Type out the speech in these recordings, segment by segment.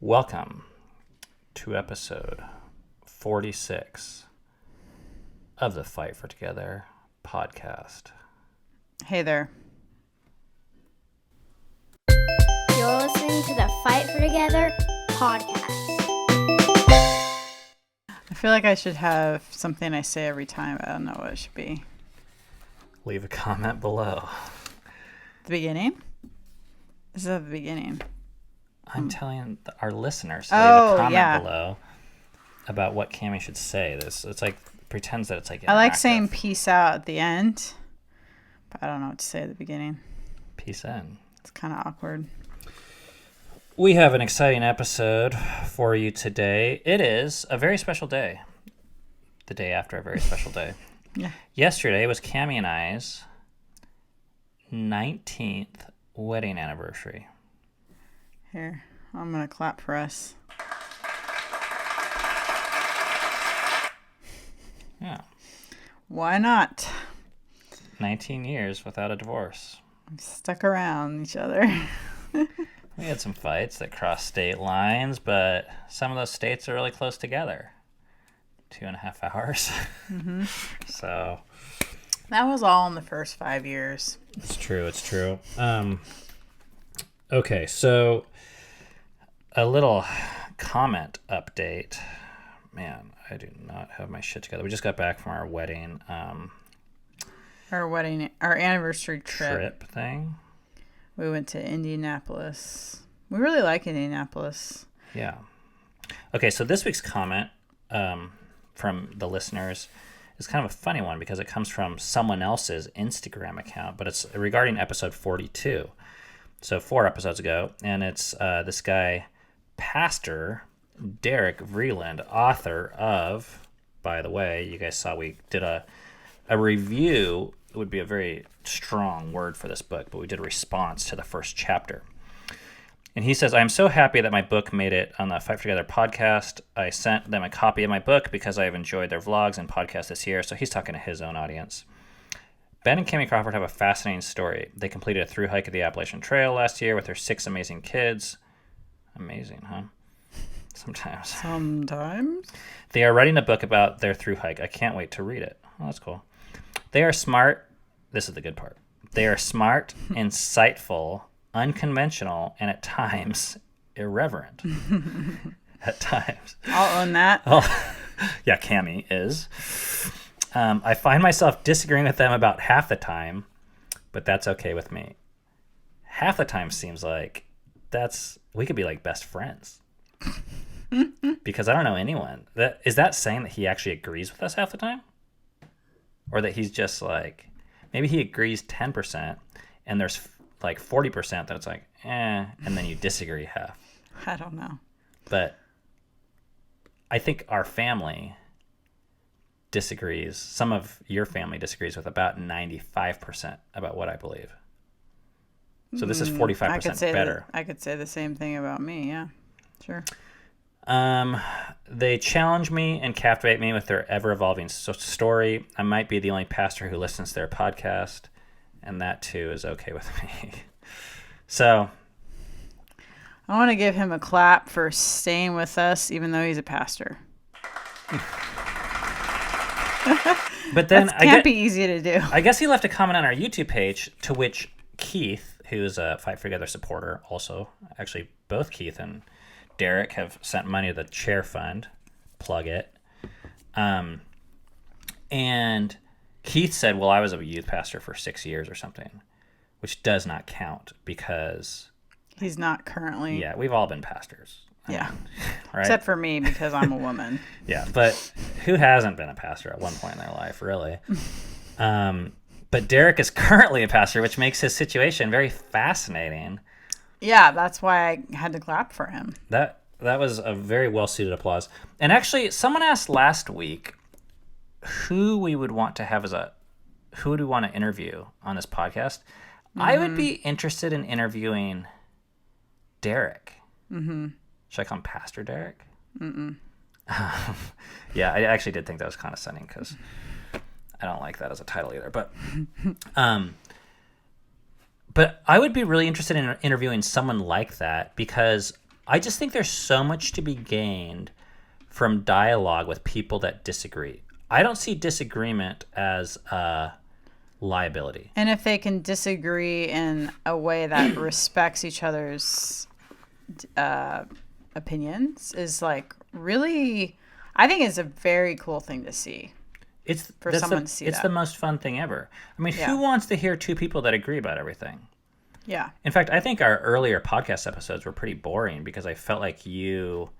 Welcome to episode 46 of the Fight for Together podcast. Hey there. You're listening to the Fight for Together podcast. I feel like I should have something I say every time. I don't know what it should be. Leave a comment below. The beginning? This is at the beginning. I'm telling our listeners to leave a comment below about what Cammie should say. It's like pretends that it's like interactive. I like saying peace out at the end, but I don't know what to say at the beginning. Peace in. It's kind of awkward. We have an exciting episode for you today. It is a very special day. The day after a very special day. Yeah. Yesterday was Cammie and I's 19th wedding anniversary. Here, I'm going to clap for us. Yeah. Why not? 19 years without a divorce. We've stuck around each other. We had some fights that crossed state lines, but some of those states are really close together. 2.5 hours. Mm-hmm. So. That was all in the first 5 years. It's true. Okay, so a little comment update. Man, I do not have my shit together. We just got back from our wedding. Our anniversary trip thing. We went to Indianapolis. We really like Indianapolis. Yeah. Okay, so this week's comment from the listeners is kind of a funny one because it comes from someone else's Instagram account, but it's regarding episode 42. So 4 episodes ago, and it's this guy, Pastor Derek Vreeland, author of, by the way, you guys saw we did a review. It would be a very strong word for this book, but we did a response to the first chapter. And he says, I am so happy that my book made it on the Fight for Together podcast. I sent them a copy of my book because I have enjoyed their vlogs and podcasts this year. So he's talking to his own audience. Ben and Cammie Crawford have a fascinating story. They completed a thru hike of the Appalachian Trail last year with their 6 amazing kids. Amazing, huh? Sometimes. They are writing a book about their thru hike. I can't wait to read it. Oh, that's cool. They are smart. This is the good part. They are smart, insightful, unconventional, and at times irreverent. At times. I'll own that. Oh, yeah, Cammie is. I find myself disagreeing with them about half the time, but that's okay with me. Half the time seems like we could be like best friends. Because I don't know anyone. Is that saying that he actually agrees with us half the time? Or that he's just like, maybe he agrees 10% and there's like 40% that it's like, and then you disagree half. I don't know. But I think our family disagrees. Some of your family disagrees with about 95% about what I believe. So this is 45% better. I could say the same thing about me, yeah. Sure. They challenge me and captivate me with their ever-evolving story. I might be the only pastor who listens to their podcast, and that too is okay with me. So I want to give him a clap for staying with us, even though he's a pastor. But then that can't be easy to do. I guess he left a comment on our YouTube page, to which Keith, who's a Fight for Together supporter, also actually both Keith and Derek have sent money to the chair fund. Plug it. And Keith said, well, I was a youth pastor for 6 years or something, which does not count because he's not currently. Yeah, we've all been pastors. Yeah. Right? Except for me, because I'm a woman. Yeah, but who hasn't been a pastor at one point in their life, really? But Derek is currently a pastor, which makes his situation very fascinating. Yeah, that's why I had to clap for him. That was a very well-suited applause. And actually, someone asked last week who we would want to have who would we want to interview on this podcast. Mm-hmm. I would be interested in interviewing Derek. Mm-hmm. Should I call him Pastor Derek? Mm-mm. Yeah, I actually did think that was condescending because I don't like that as a title either. But I would be really interested in interviewing someone like that because I just think there's so much to be gained from dialogue with people that disagree. I don't see disagreement as a liability. And if they can disagree in a way that respects each other's opinions, is like really, I think it's a very cool thing to see. It's for someone to see It's that. the most fun thing ever. I mean, Yeah. who wants to hear two people that agree about everything? Yeah. In fact, I think our earlier podcast episodes were pretty boring because I felt like you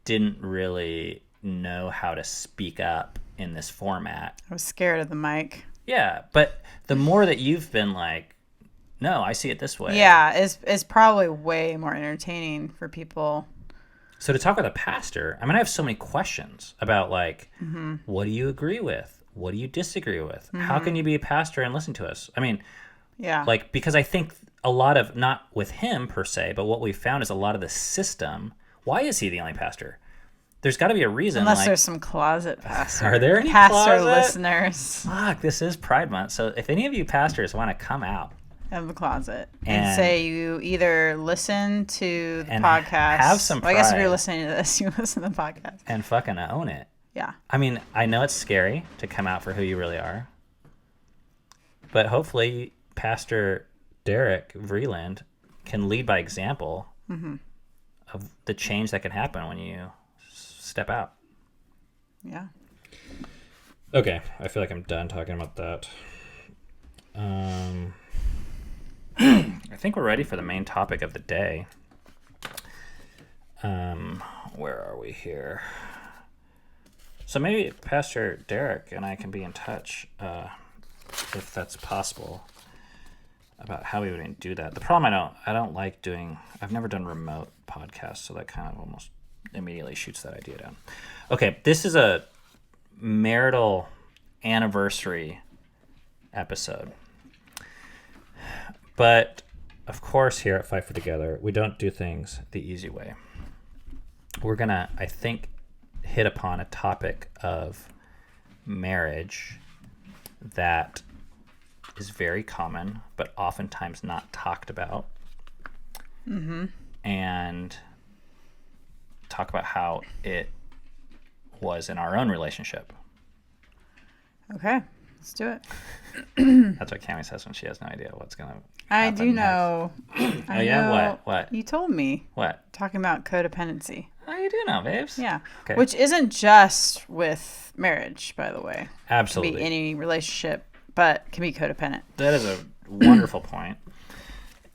didn't really know how to speak up in this format. I was scared of the mic. Yeah, but the more that you've been like, no, I see it this way. Yeah, it's probably way more entertaining for people. So to talk with a pastor, I mean, I have so many questions about like, what do you agree with? What do you disagree with? How can you be a pastor and listen to us? I mean, Yeah. like, because I think a lot of, not with him per se, but what we found is a lot of the system. Why is he the only pastor? There's got to be a reason. Unless like, there's some closet pastor. Are there any pastor closet? listeners Fuck, this is Pride Month. So if any of you pastors want to come out of the closet And- and say you either listen to the And podcast. have some Well, I guess if you're pride. listening to this, you listen to the podcast. and fucking own it. Yeah. I mean, I know it's scary to come out for who you really are, but hopefully Pastor Derek Vreeland can lead by example of the change that can happen when you step out. Yeah. Okay, I feel like I'm done talking about that. I think we're ready for the main topic of the day. Where are we here? So maybe Pastor Derek and I can be in touch, if that's possible, about how we would do that. The problem I don't like doing. I've never done remote podcasts, so that kind of almost immediately shoots that idea down. Okay, this is a marital anniversary episode. But, of course, here at Fight for Together, we don't do things the easy way. We're going to, I think, hit upon a topic of marriage that is very common, but oftentimes not talked about. And talk about how it was in our own relationship. Okay. Let's do it. That's what Cammie says when she has no idea what's going to I happen do know. next. I Oh, yeah? know. What? You told me. What? Talking about codependency. Oh, you do know, babes. Yeah. Okay. Which isn't just with marriage, by the way. It can Absolutely. be any relationship, but can be codependent. That is a wonderful point.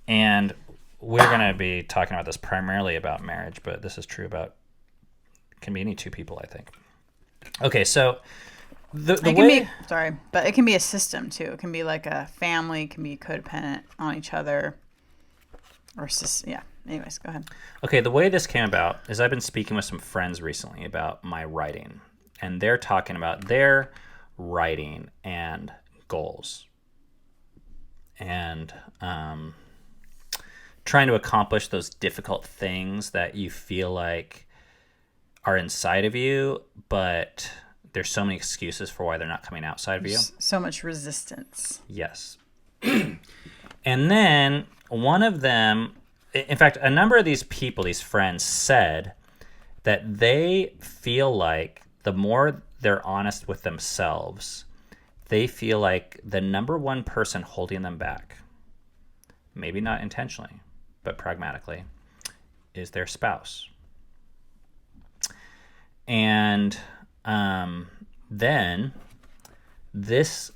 And we're going to be talking about this primarily about marriage, but this is true about, can be any two people, I think. Okay, so the It can way... be, sorry, but it can be a system too. It can be like a family can be codependent on each other. Yeah. Anyways, go ahead. Okay, the way this came about is I've been speaking with some friends recently about my writing, and they're talking about their writing and goals, and trying to accomplish those difficult things that you feel like are inside of you, but there's so many excuses for why they're not coming outside of you. So much resistance. Yes. And then one of them, in fact, a number of these people, these friends, said that they feel like the more they're honest with themselves, they feel like the number one person holding them back, maybe not intentionally, but pragmatically, is their spouse. And then this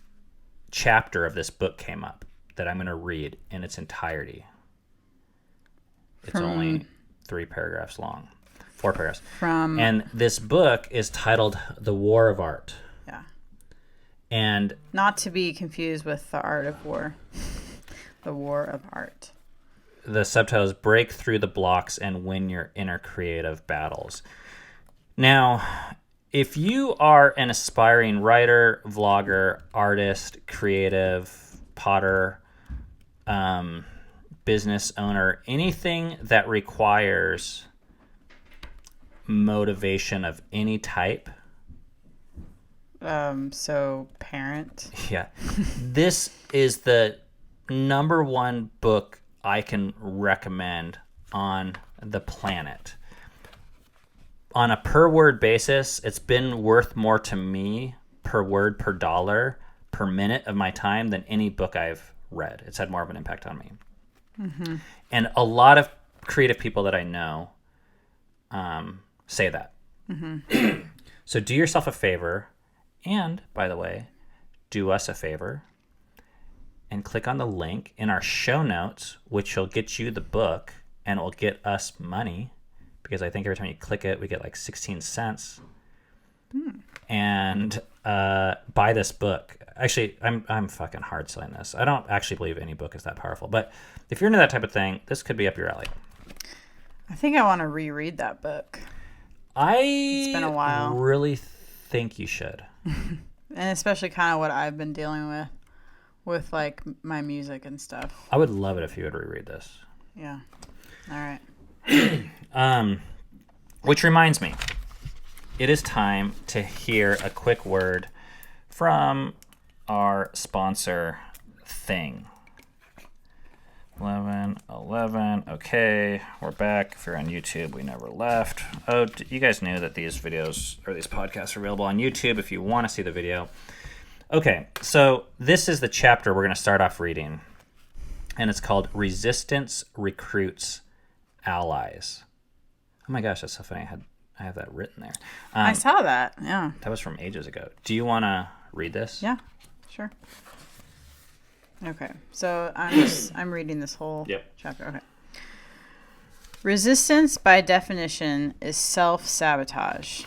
chapter of this book came up that I'm going to read in its entirety. It's only 4 paragraphs long. And this book is titled The War of Art. Yeah. And Not to be confused with The Art of War. The War of Art. the subtitle is Break Through the Blocks and Win Your Inner Creative Battles. Now, if you are an aspiring writer, vlogger, artist, creative, potter, business owner, anything that requires motivation of any type, So parent. yeah, this is the number one book I can recommend on the planet. On a per word basis, it's been worth more to me per word, per dollar, per minute of my time than any book I've read. It's had more of an impact on me. Mm-hmm. And a lot of creative people that I know say that. Mm-hmm. So do yourself a favor, and by the way, do us a favor, and click on the link in our show notes, which will get you the book and it will get us money, because I think every time you click it, we get like 16 cents. And buy this book. Actually, I'm fucking hard selling this. I don't actually believe any book is that powerful, but if you're into that type of thing, this could be up your alley. I think I want to reread that book. It's been a while. Really think you should. And especially kind of what I've been dealing with like my music and stuff. I would love it if you would reread this. Yeah. All right. Which reminds me, it is time to hear a quick word from our sponsor, Thing. 11. Okay, we're back. If you're on YouTube, we never left. Oh, you guys knew that these videos or these podcasts are available on YouTube if you want to see the video. Okay, so this is the chapter we're going to start off reading, and it's called Resistance Recruits Allies. Oh my gosh, that's so funny. I have that written there. I saw that. Yeah. That was from ages ago. Do you want to read this? Yeah, sure. Okay, so I'm reading this whole chapter. Okay. Resistance, by definition, is self-sabotage.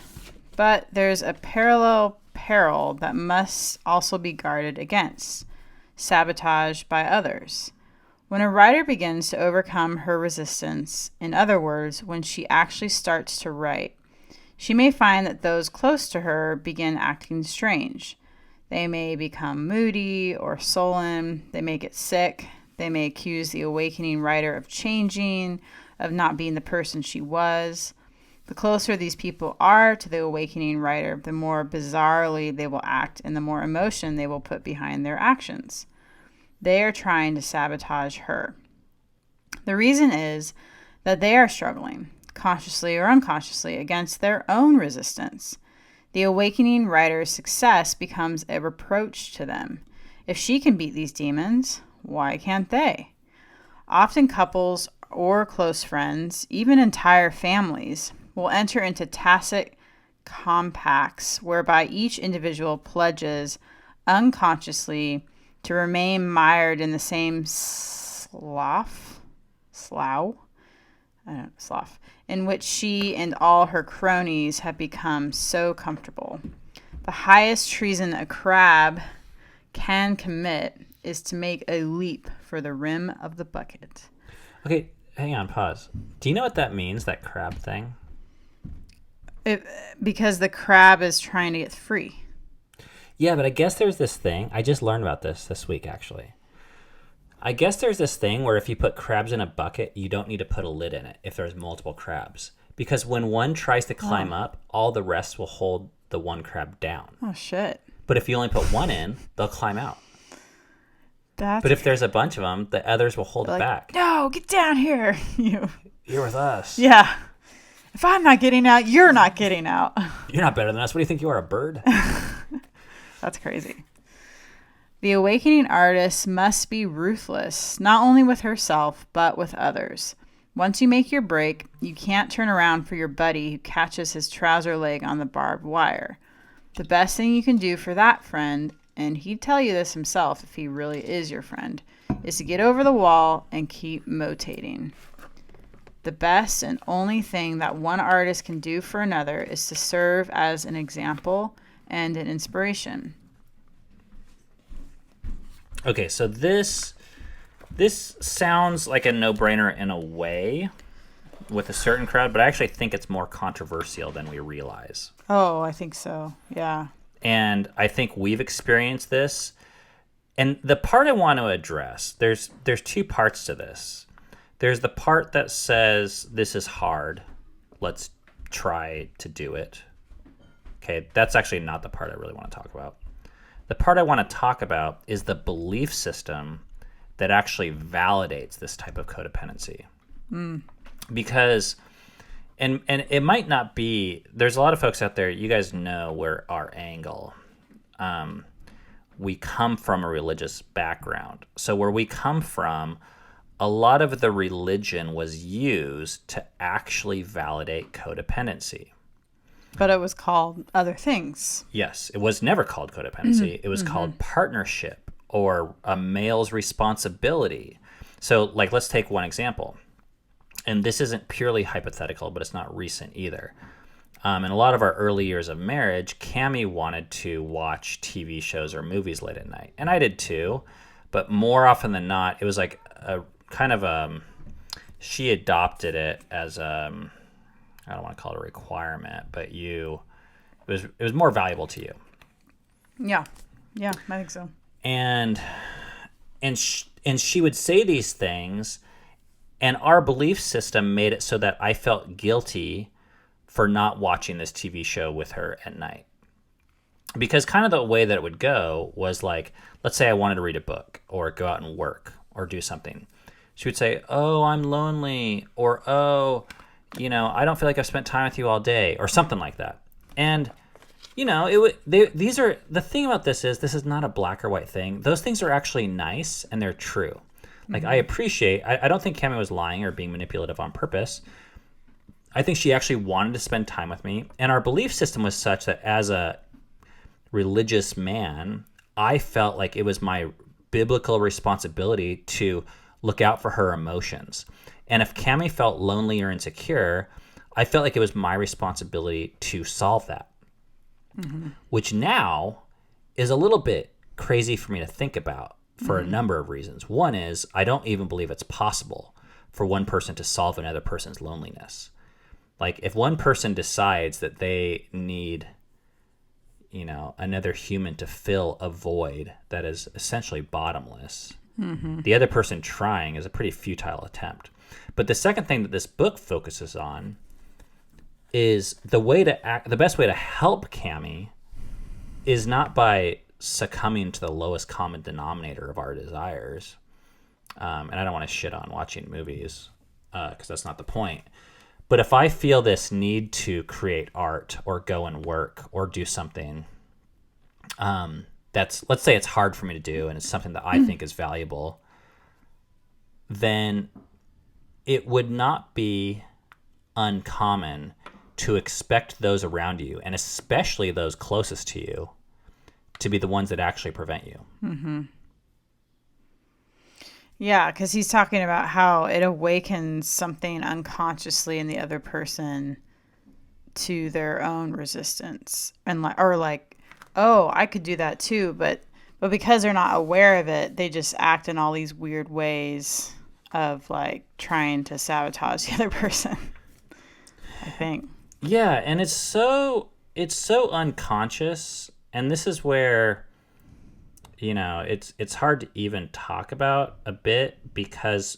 But there's a parallel peril that must also be guarded against: sabotage by others. When a writer begins to overcome her resistance, in other words, when she actually starts to write, she may find that those close to her begin acting strange. They may become moody or sullen. They may get sick. They may accuse the awakening writer of changing, of not being the person she was. The closer these people are to the awakening writer, the more bizarrely they will act and the more emotion they will put behind their actions. They are trying to sabotage her. The reason is that they are struggling, consciously or unconsciously, against their own resistance. The awakening writer's success becomes a reproach to them. If she can beat these demons, why can't they? Often couples or close friends, even entire families, will enter into tacit compacts whereby each individual pledges unconsciously to remain mired in the same slough, in which she and all her cronies have become so comfortable. The highest treason a crab can commit is to make a leap for the rim of the bucket. Okay, hang on, pause. Do you know what that means, that crab thing? Because the crab is trying to get free. Yeah, but I guess there's this thing. I just learned about this week, actually. I guess there's this thing where if you put crabs in a bucket, you don't need to put a lid in it if there's multiple crabs. Because when one tries to climb up, all the rest will hold the one crab down. Oh, shit. But if you only put one in, they'll climb out. But if there's a bunch of them, the others will hold it back. No, get down here. You're with us. Yeah. If I'm not getting out, you're not getting out. You're not better than us. What do you think you are, a bird? That's crazy. The awakening artist must be ruthless, not only with herself, but with others. Once you make your break, you can't turn around for your buddy who catches his trouser leg on the barbed wire. The best thing you can do for that friend, and he'd tell you this himself if he really is your friend, is to get over the wall and keep motating. The best and only thing that one artist can do for another is to serve as an example and an inspiration. Okay, so this sounds like a no-brainer in a way with a certain crowd, but I actually think it's more controversial than we realize. Oh, I think so. Yeah. And I think we've experienced this. And the part I want to address, there's two parts to this. There's the part that says, this is hard. Let's try to do it. Okay, that's actually not the part I really want to talk about. The part I want to talk about is the belief system that actually validates this type of codependency. because and it might not be, there's a lot of folks out there, you guys know where our angle, we come from a religious background. So where we come from, a lot of the religion was used to actually validate codependency. But it was called other things. Yes, it was never called codependency. It was called partnership or a male's responsibility. So, like, let's take one example. And this isn't purely hypothetical, but it's not recent either. In a lot of our early years of marriage, Cammie wanted to watch TV shows or movies late at night. And I did too. But more often than not, it was like a kind of she adopted it as I don't want to call it a requirement, but it was more valuable to you. Yeah, I think so. And she would say these things, and our belief system made it so that I felt guilty for not watching this TV show with her at night. Because kind of the way that it would go was like, let's say I wanted to read a book or go out and work or do something. She would say, "Oh, I'm lonely," or "Oh, I don't feel like I've spent time with you all day," or something like that. And these are, the thing about this is not a black or white thing. Those things are actually nice and they're true. Like, I appreciate, I don't think Cammie was lying or being manipulative on purpose. I think she actually wanted to spend time with me. And our belief system was such that as a religious man, I felt like it was my biblical responsibility to look out for her emotions. And if Cammie felt lonely or insecure, I felt like it was my responsibility to solve that. Which now is a little bit crazy for me to think about for a number of reasons. One is, I don't even believe it's possible for one person to solve another person's loneliness. Like, if one person decides that they need, another human to fill a void that is essentially bottomless, the other person trying is a pretty futile attempt. But the second thing that this book focuses on is the best way to help Cammie is not by succumbing to the lowest common denominator of our desires. And I don't want to shit on watching movies because that's not the point. But if I feel this need to create art or go and work or do something let's say it's hard for me to do and it's something that I think is valuable, then it would not be uncommon to expect those around you, and especially those closest to you, to be the ones that actually prevent you. Mm-hmm. Yeah, because he's talking about how it awakens something unconsciously in the other person to their own resistance, and like, oh, I could do that too, but because they're not aware of it, they just act in all these weird ways of like trying to sabotage the other person, I think. Yeah, and it's so unconscious, and this is where it's hard to even talk about a bit because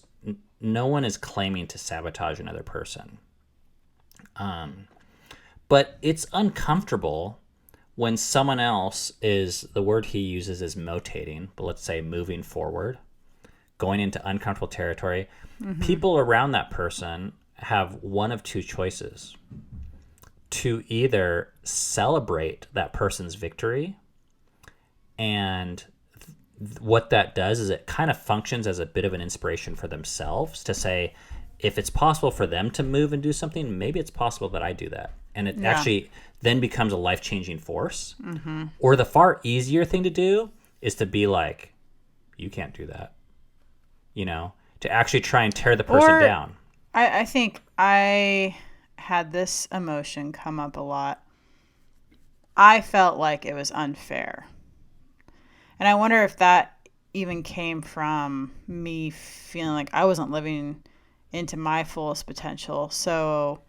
no one is claiming to sabotage another person. But it's uncomfortable when someone else is, the word he uses is motating, but let's say moving forward, going into uncomfortable territory. People around that person have one of two choices: to either celebrate that person's victory, and what that does is it kind of functions as a bit of an inspiration for themselves to say, if it's possible for them to move and do something, maybe it's possible that I do that. And it actually then becomes a life-changing force. Or the far easier thing to do is to be like, you can't do that. To actually try and tear the person down. I think I had this emotion come up a lot. I felt like it was unfair. And I wonder if that even came from me feeling like I wasn't living into my fullest potential. So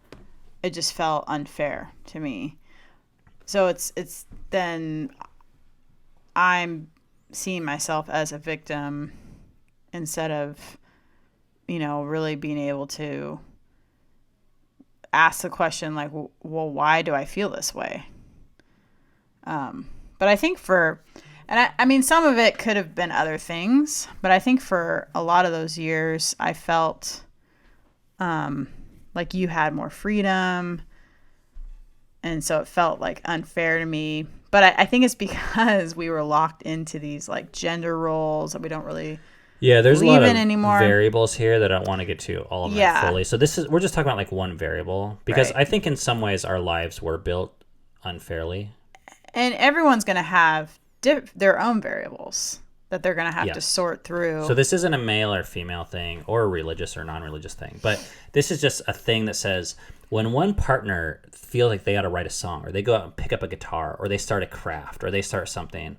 it just felt unfair to me. So it's then I'm seeing myself as a victim instead of, really being able to ask the question like, well, why do I feel this way? But I think I mean, some of it could have been other things, but I think for a lot of those years, I felt like you had more freedom. And so it felt like unfair to me. But I think it's because we were locked into these like gender roles that we don't really there's a lot of anymore. variables here that I don't want to get to all of them fully. So we're just talking about like one variable because I think in some ways our lives were built unfairly. And everyone's going to have their own variables that they're going to have to sort through. So this isn't a male or female thing or a religious or non-religious thing, but this is just a thing that says when one partner feels like they got to write a song or they go out and pick up a guitar or they start a craft or they start something,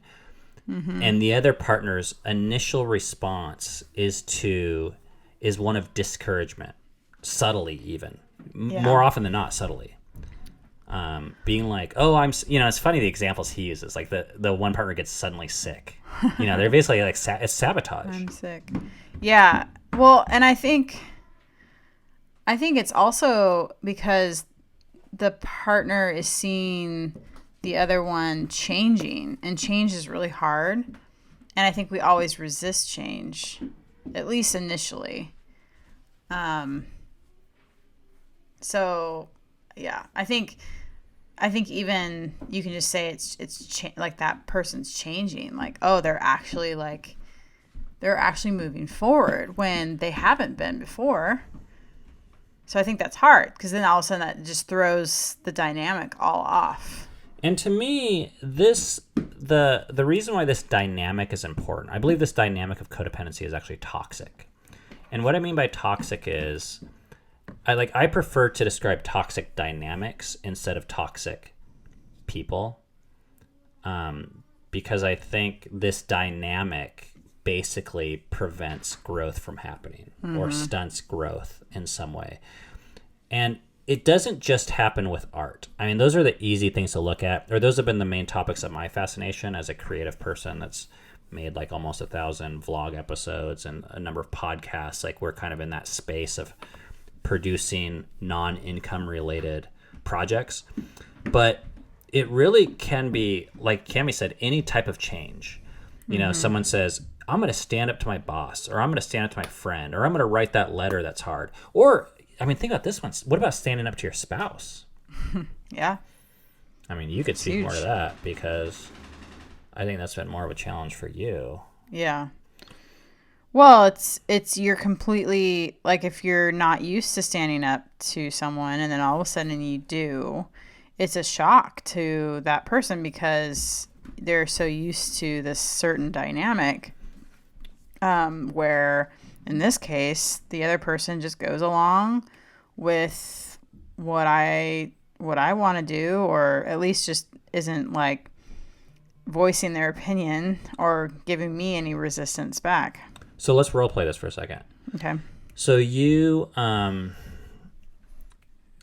and the other partner's initial response is one of discouragement, subtly even, more often than not subtly. Being like, oh, it's funny the examples he uses, like the one partner gets suddenly sick. They're basically like, it's sabotage. I'm sick. Yeah. Well, and I think it's also because the partner is seeing the other one changing, and change is really hard. And I think we always resist change, at least initially. So yeah, I think even you can just say it's like that person's changing, like, oh, they're actually moving forward when they haven't been before. So I think that's hard because then all of a sudden that just throws the dynamic all off. And to me, the reason why this dynamic is important, I believe this dynamic of codependency is actually toxic. And what I mean by toxic is I prefer to describe toxic dynamics instead of toxic people, because I think this dynamic basically prevents growth from happening or stunts growth in some way. And it doesn't just happen with art. I mean, those are the easy things to look at, or those have been the main topics of my fascination as a creative person that's made like almost 1,000 vlog episodes and a number of podcasts. Like we're kind of in that space of producing non-income related projects. But it really can be, like Cami said, any type of change. Someone says, I'm going to stand up to my boss, or I'm going to stand up to my friend, or I'm going to write that letter that's hard. Or, I mean, think about this one. What about standing up to your spouse? Yeah. I mean, you could speak huge. more to that because I think that's been more of a challenge for you. Yeah. Well, it's you're completely, like, if you're not used to standing up to someone and then all of a sudden you do, it's a shock to that person because they're so used to this certain dynamic, where in this case the other person just goes along with what I want to do, or at least just isn't like voicing their opinion or giving me any resistance back. So let's role play this for a second. Okay. So you,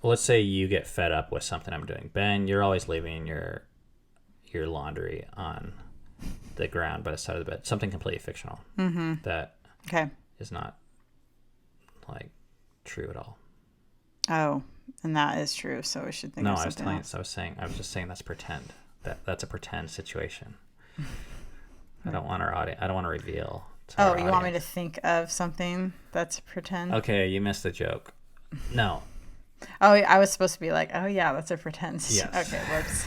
let's say you get fed up with something I'm doing. Ben, you're always leaving your laundry on the ground by the side of the bed. Something completely fictional that is not like true at all. Oh, and that is true. So we should think of something else. I was just saying that's pretend. That's a pretend situation. I don't want to reveal. Oh, you want me to think of something that's pretend? Okay, you missed the joke. No. Oh, I was supposed to be like, oh yeah, that's a pretend. Yes. Okay, whoops.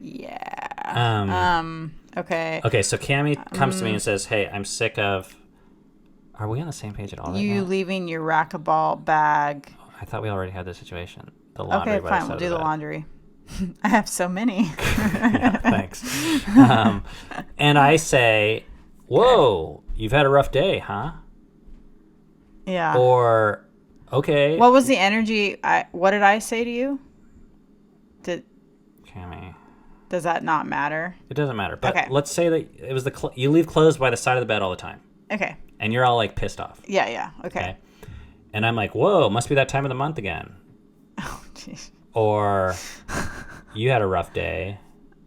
Yeah. Okay. Okay, so Cami comes to me and says, "Hey, I'm sick of." Are we on the same page at all? You leaving your racquetball bag. I thought we already had this situation. The laundry. Okay, fine. We'll do the laundry. I have so many. Yeah, thanks. And I say, "Whoa, you've had a rough day, huh?" Yeah. Or, okay. What was the energy? What did I say to you? Cami. Does that not matter? It doesn't matter. But okay. Let's say that it was you leave clothes by the side of the bed all the time. Okay. And you're all like pissed off. Yeah. Okay. And I'm like, whoa, must be that time of the month again. Oh, jeez. Or you had a rough day.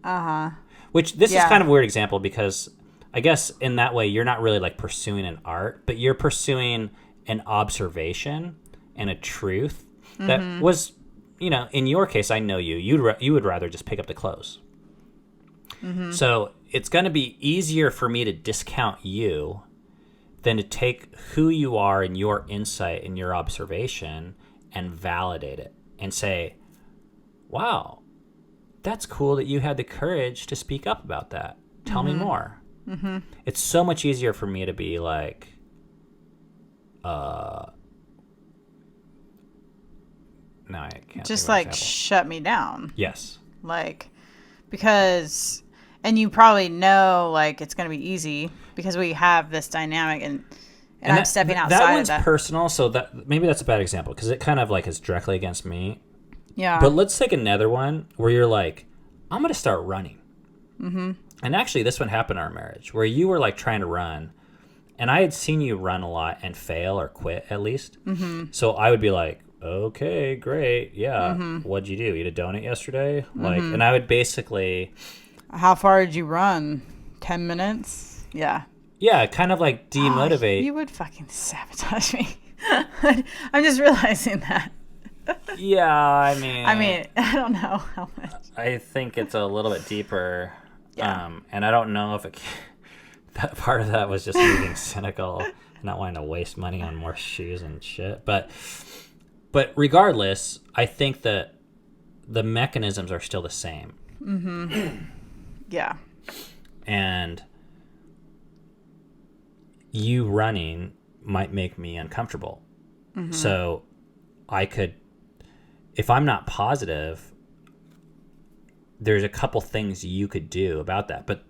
Uh-huh. Which this is kind of a weird example because I guess in that way you're not really like pursuing an art, but you're pursuing an observation and a truth that was, in your case, I know you would rather just pick up the clothes. So it's going to be easier for me to discount you than to take who you are and your insight and your observation and validate it and say, wow, that's cool that you had the courage to speak up about that. Tell me more. Mm-hmm. It's so much easier for me to be like, no, I can't. Just think of an like example. shut me down. Yes. Like, because, and you probably know, like, it's going to be easy because we have this dynamic and I'm stepping outside that one's of that. personal, so that maybe that's a bad example because it kind of like is directly against me. Yeah. But let's take another one where you're like, I'm going to start running. Mm-hmm. And actually, this one happened in our marriage where you were like trying to run, and I had seen you run a lot and fail or quit at least. Mm-hmm. So I would be like, okay, great, yeah. Mm-hmm. What'd you do? Eat a donut yesterday? Like, and I would basically, how far did you run? 10 minutes? Yeah. yeah, kind of like demotivate. You would fucking sabotage me. I'm just realizing that. Yeah, I mean, I don't know how much. I think it's a little bit deeper. Yeah. And I don't know if that part of that was just me being cynical, not wanting to waste money on more shoes and shit. But regardless, I think that the mechanisms are still the same. Mm-hmm. Yeah. And you running might make me uncomfortable. Mm-hmm. So I could, if I'm not positive, there's a couple things you could do about that. But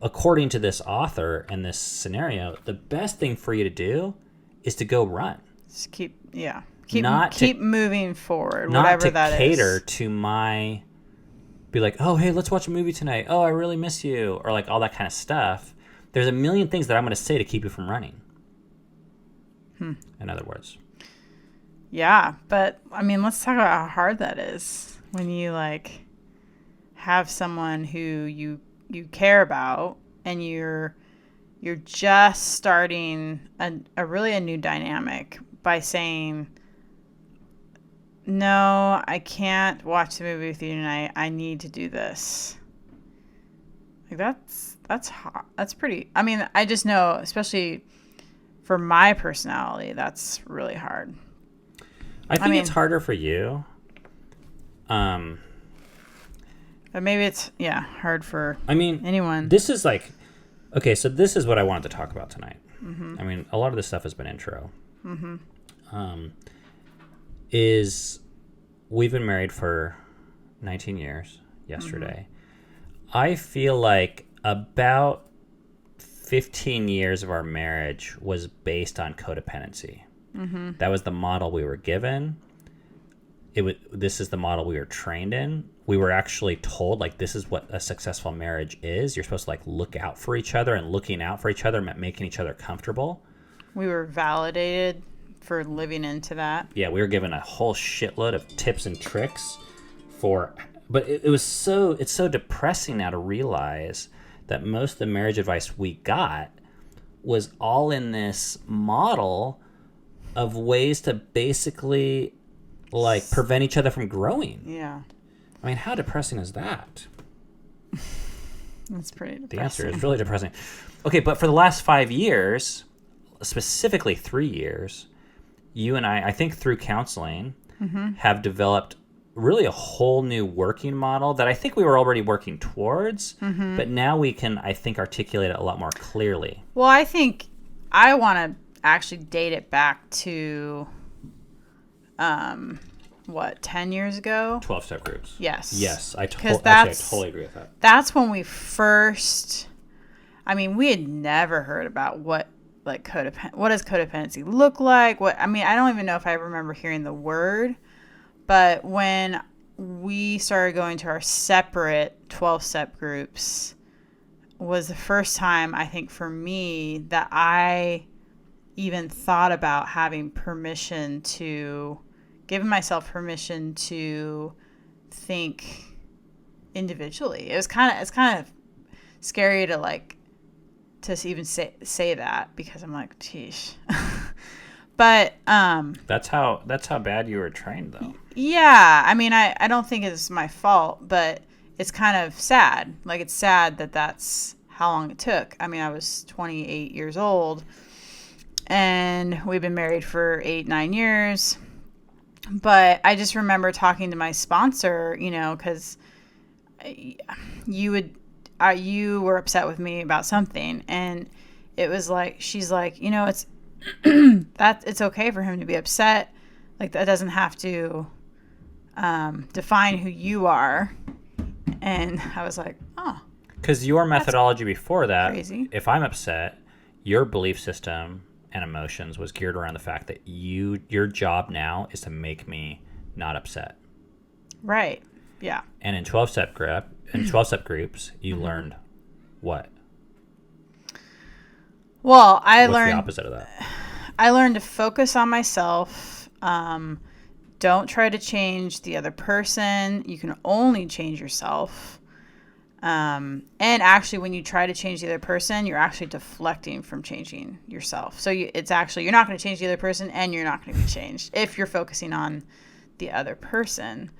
according to this author and this scenario, the best thing for you to do is to go run. Just keep moving forward, not whatever to that cater is. to my, be like, oh, hey, let's watch a movie tonight. Oh, I really miss you. Or like all that kind of stuff. There's a million things that I'm going to say to keep you from running. In other words. Yeah, but I mean, let's talk about how hard that is when you like have someone who you care about and you're just starting a really new dynamic by saying, no, I can't watch the movie with you tonight. I need to do this. Like that's hard. That's pretty. I mean, I just know, especially for my personality, that's really hard. I think it's harder for you. But maybe it's, hard for anyone. This is like, okay, so this is what I wanted to talk about tonight. Mm-hmm. I mean, a lot of this stuff has been intro. Mm-hmm. Is we've been married for 19 years yesterday. Mm-hmm. I feel like about 15 years of our marriage was based on codependency. Mm-hmm. That was the model we were given. This is the model we were trained in. We were actually told, like, this is what a successful marriage is. You're supposed to, like, look out for each other, and looking out for each other meant making each other comfortable. We were validated for living into that. Yeah, we were given a whole shitload of tips and tricks but it's so depressing now to realize that most of the marriage advice we got was all in this model of ways to basically like prevent each other from growing. Yeah. I mean, how depressing is that? That's pretty depressing. The answer is really depressing. Okay, but for the last 5 years, specifically 3 years, you and I think through counseling, have developed really a whole new working model that I think we were already working towards, but now we can, I think, articulate it a lot more clearly. Well, I think I want to actually date it back to 10 years ago? 12-step groups. Yes. I totally agree with that. That's when we first, we had never heard about what does codependency look like? I don't even know if I remember hearing the word, but when we started going to our separate 12-step groups was the first time, I think, for me that I even thought about giving myself permission to think individually. It's kind of scary to even say that because I'm like, geez. But that's how bad you were trained, though. Yeah, I don't think it's my fault, but it's kind of sad. Like, it's sad that that's how long it took. I was 28 years old, and we've been married for 8-9 years. But I just remember talking to my sponsor, because you were upset with me about something, and it was like, she's like, it's it's okay for him to be upset. Like, that doesn't have to define who you are. And I was like, oh, because your methodology before that, crazy. If I'm upset, your belief system and emotions was geared around the fact that your job now is to make me not upset. Right. Yeah. And in 12-step groups, you learned what? Well, I What's learned the opposite of that. I learned to focus on myself. Don't try to change the other person. You can only change yourself. And actually, when you try to change the other person, you're actually deflecting from changing yourself. So you're not going to change the other person, and you're not going to be changed if you're focusing on the other person.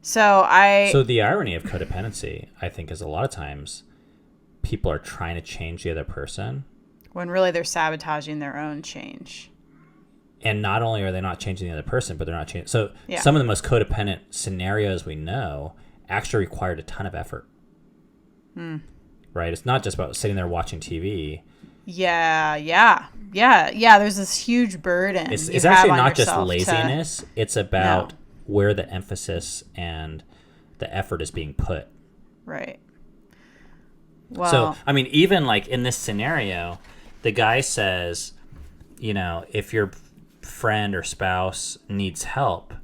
So the irony of codependency, I think, is a lot of times people are trying to change the other person when really they're sabotaging their own change. And not only are they not changing the other person, but they're not changing. So yeah. Some of the most codependent scenarios we know actually required a ton of effort. Right? It's not just about sitting there watching TV. Yeah. There's this huge burden. It's actually not just laziness. It's about where the emphasis and the effort is being put. Right. Well, so, I mean, even like in this scenario, the guy says, if your friend or spouse needs help,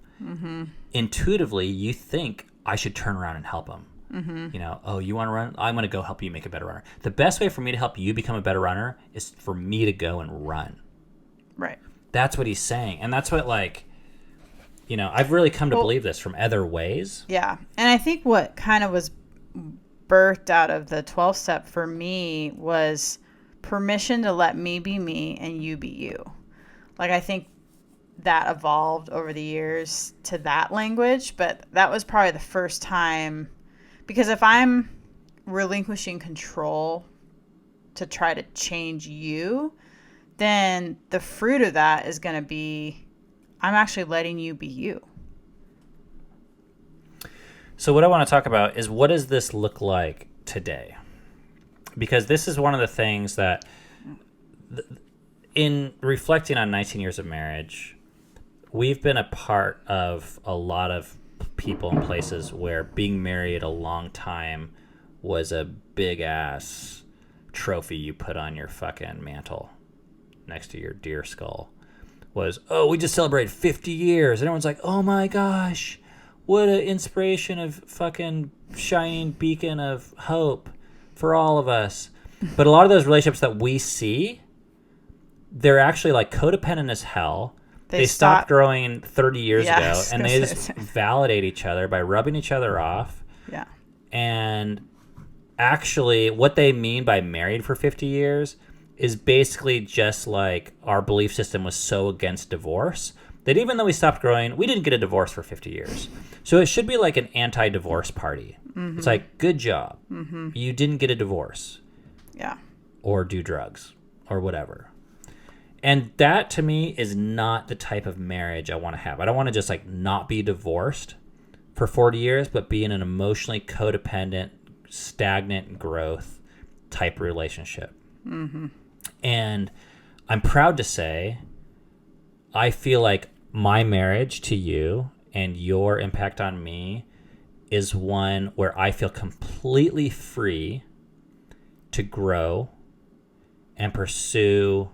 intuitively you think I should turn around and help them. Oh, you want to run? I'm going to go help you make a better runner. The best way for me to help you become a better runner is for me to go and run. Right. That's what he's saying. And that's what, I've really come to believe this from other ways. Yeah. And I think what kind of was birthed out of the 12-step for me was permission to let me be me and you be you. Like, I think that evolved over the years to that language, but that was probably the first time. Because if I'm relinquishing control to try to change you, then the fruit of that is going to be I'm actually letting you be you. So what I want to talk about is, what does this look like today? Because this is one of the things that, in reflecting on 19 years of marriage, we've been a part of a lot of people and places where being married a long time was a big ass trophy you put on your fucking mantle next to your deer skull. Was, oh, we just celebrated 50 years. And everyone's like, oh my gosh, what an inspiration of fucking shining beacon of hope for all of us. But a lot of those relationships that we see, they're actually like codependent as hell. They stopped growing 30 years ago, and they just validate each other by rubbing each other off. Yeah. And actually, what they mean by married for 50 years is basically just like our belief system was so against divorce that even though we stopped growing, we didn't get a divorce for 50 years. So it should be like an anti-divorce party. Mm-hmm. It's like, good job. Mm-hmm. You didn't get a divorce. Yeah. Or do drugs or whatever. And that, to me, is not the type of marriage I want to have. I don't want to just like not be divorced for 40 years, but be in an emotionally codependent, stagnant growth type relationship. Mm-hmm. And I'm proud to say, I feel like my marriage to you and your impact on me is one where I feel completely free to grow and pursue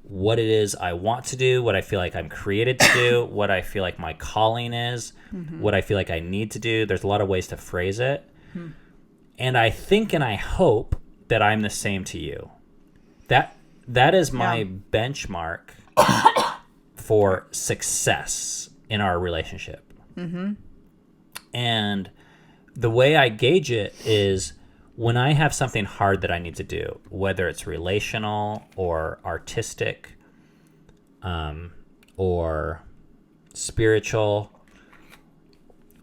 what it is I want to do, what I feel like I'm created to do, what I feel like my calling is, what I feel like I need to do. There's a lot of ways to phrase it. Mm-hmm. And I think and I hope that I'm the same to you. That is my benchmark for success in our relationship. Mm-hmm. And the way I gauge it is when I have something hard that I need to do, whether it's relational or artistic, or spiritual,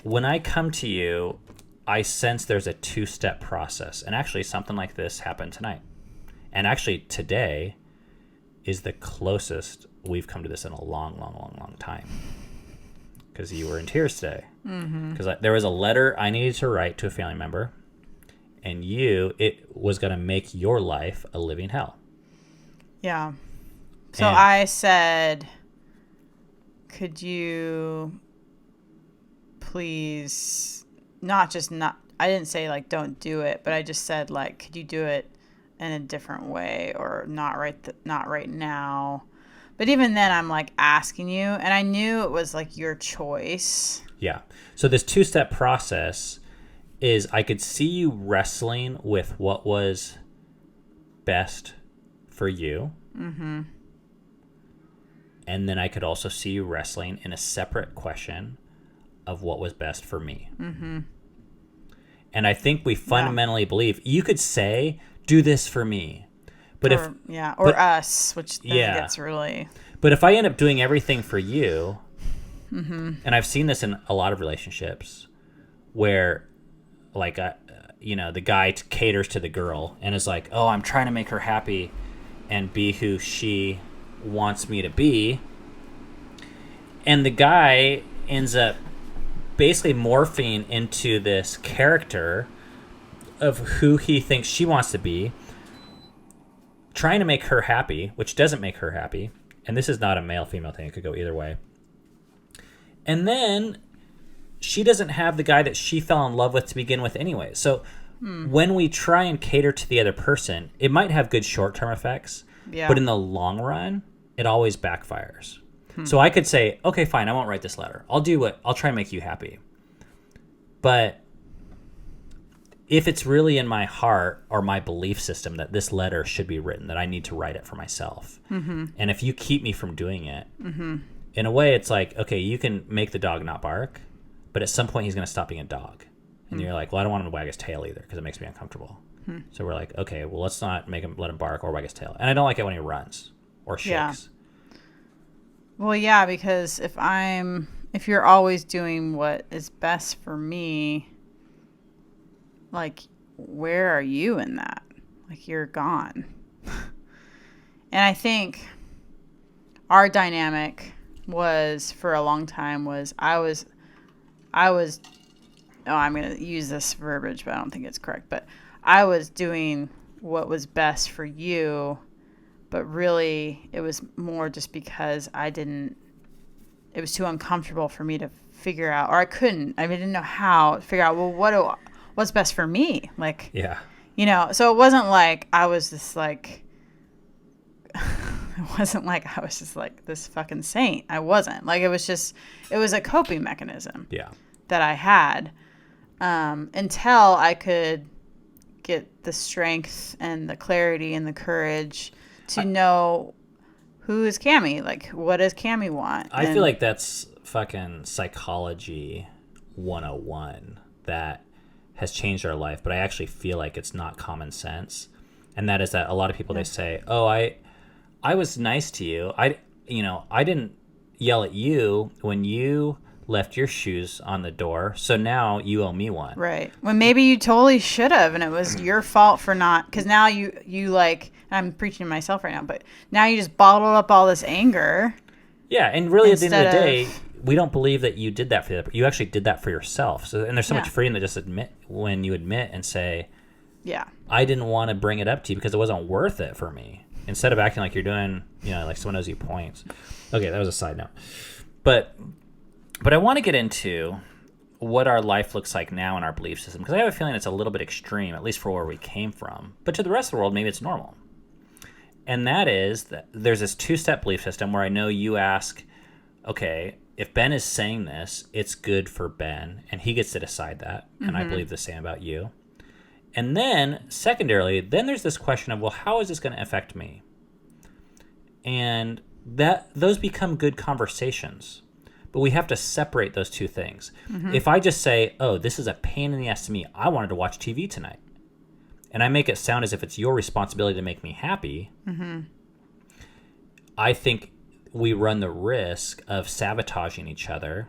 when I come to you, I sense there's a 2-step process. And actually something like this happened tonight. And actually today is the closest we've come to this in a long, long, long, long time. Because you were in tears today. Because there was a letter I needed to write to a family member, and it was going to make your life a living hell. Yeah. So And- I said, could you please I didn't say like don't do it, but I just said like, could you do it in a different way or not right now? But even then I'm like asking you, and I knew it was like your choice. Yeah. So this 2-step process is I could see you wrestling with what was best for you. Mm-hmm. And then I could also see you wrestling in a separate question of what was best for me. Mm-hmm. And I think we fundamentally believe you could say, do this for me. But us, which then gets really... But if I end up doing everything for you, and I've seen this in a lot of relationships where, like, the guy caters to the girl and is like, oh, I'm trying to make her happy and be who she wants me to be. And the guy ends up basically morphing into this character of who he thinks she wants to be, trying to make her happy, which doesn't make her happy. And this is not a male-female thing. It could go either way. And then she doesn't have the guy that she fell in love with to begin with anyway. So when we try and cater to the other person, it might have good short-term effects. Yeah. But in the long run, it always backfires. So I could say, okay, fine, I won't write this letter. I'll try and make you happy. But if it's really in my heart or my belief system that this letter should be written, that I need to write it for myself. Mm-hmm. And if you keep me from doing it, in a way it's like, okay, you can make the dog not bark, but at some point he's going to stop being a dog. And you're like, well, I don't want him to wag his tail either because it makes me uncomfortable. So we're like, okay, well, let's not let him bark or wag his tail. And I don't like it when he runs or shakes. Yeah. Well, yeah, because if you're always doing what is best for me, like, where are you in that? Like, you're gone. And I think our dynamic was, for a long time, I was, I'm going to use this verbiage, but I don't think it's correct, but I was doing what was best for you, but really it was more just because it was too uncomfortable for me to figure out, or I didn't know how to figure out, well, what's best for me? Like, yeah, so it wasn't like I was this like, it wasn't like I was just like this fucking saint. I wasn't. Like, it was a coping mechanism. Yeah. That I had, until I could get the strength and the clarity and the courage to know who is Cammie. Like, what does Cammie want? I feel like that's fucking psychology 101 that has changed our life, but I actually feel like it's not common sense. And that is that a lot of people, they say, oh, I was nice to you. I didn't yell at you when you left your shoes on the door, so now you owe me one. Right. When maybe you totally should have, and it was your fault for not, because now you like, I'm preaching to myself right now, but now you just bottled up all this anger. Yeah, and really at the end of the day, we don't believe that you did that for the other. You actually did that for yourself. So, and there's so much freedom to just admit and say, yeah, I didn't want to bring it up to you because it wasn't worth it for me. Instead of acting like you're doing, like someone owes you points. Okay, that was a side note. But I want to get into what our life looks like now in our belief system, because I have a feeling it's a little bit extreme, at least for where we came from. But to the rest of the world, maybe it's normal. And that is that there's this 2-step belief system where I know you ask, okay, if Ben is saying this, it's good for Ben, and he gets to decide that. Mm-hmm. And I believe the same about you. And then, secondarily, there's this question of, well, how is this going to affect me? And those become good conversations. But we have to separate those two things. Mm-hmm. If I just say, oh, this is a pain in the ass to me, I wanted to watch TV tonight, and I make it sound as if it's your responsibility to make me happy, mm-hmm. I think we run the risk of sabotaging each other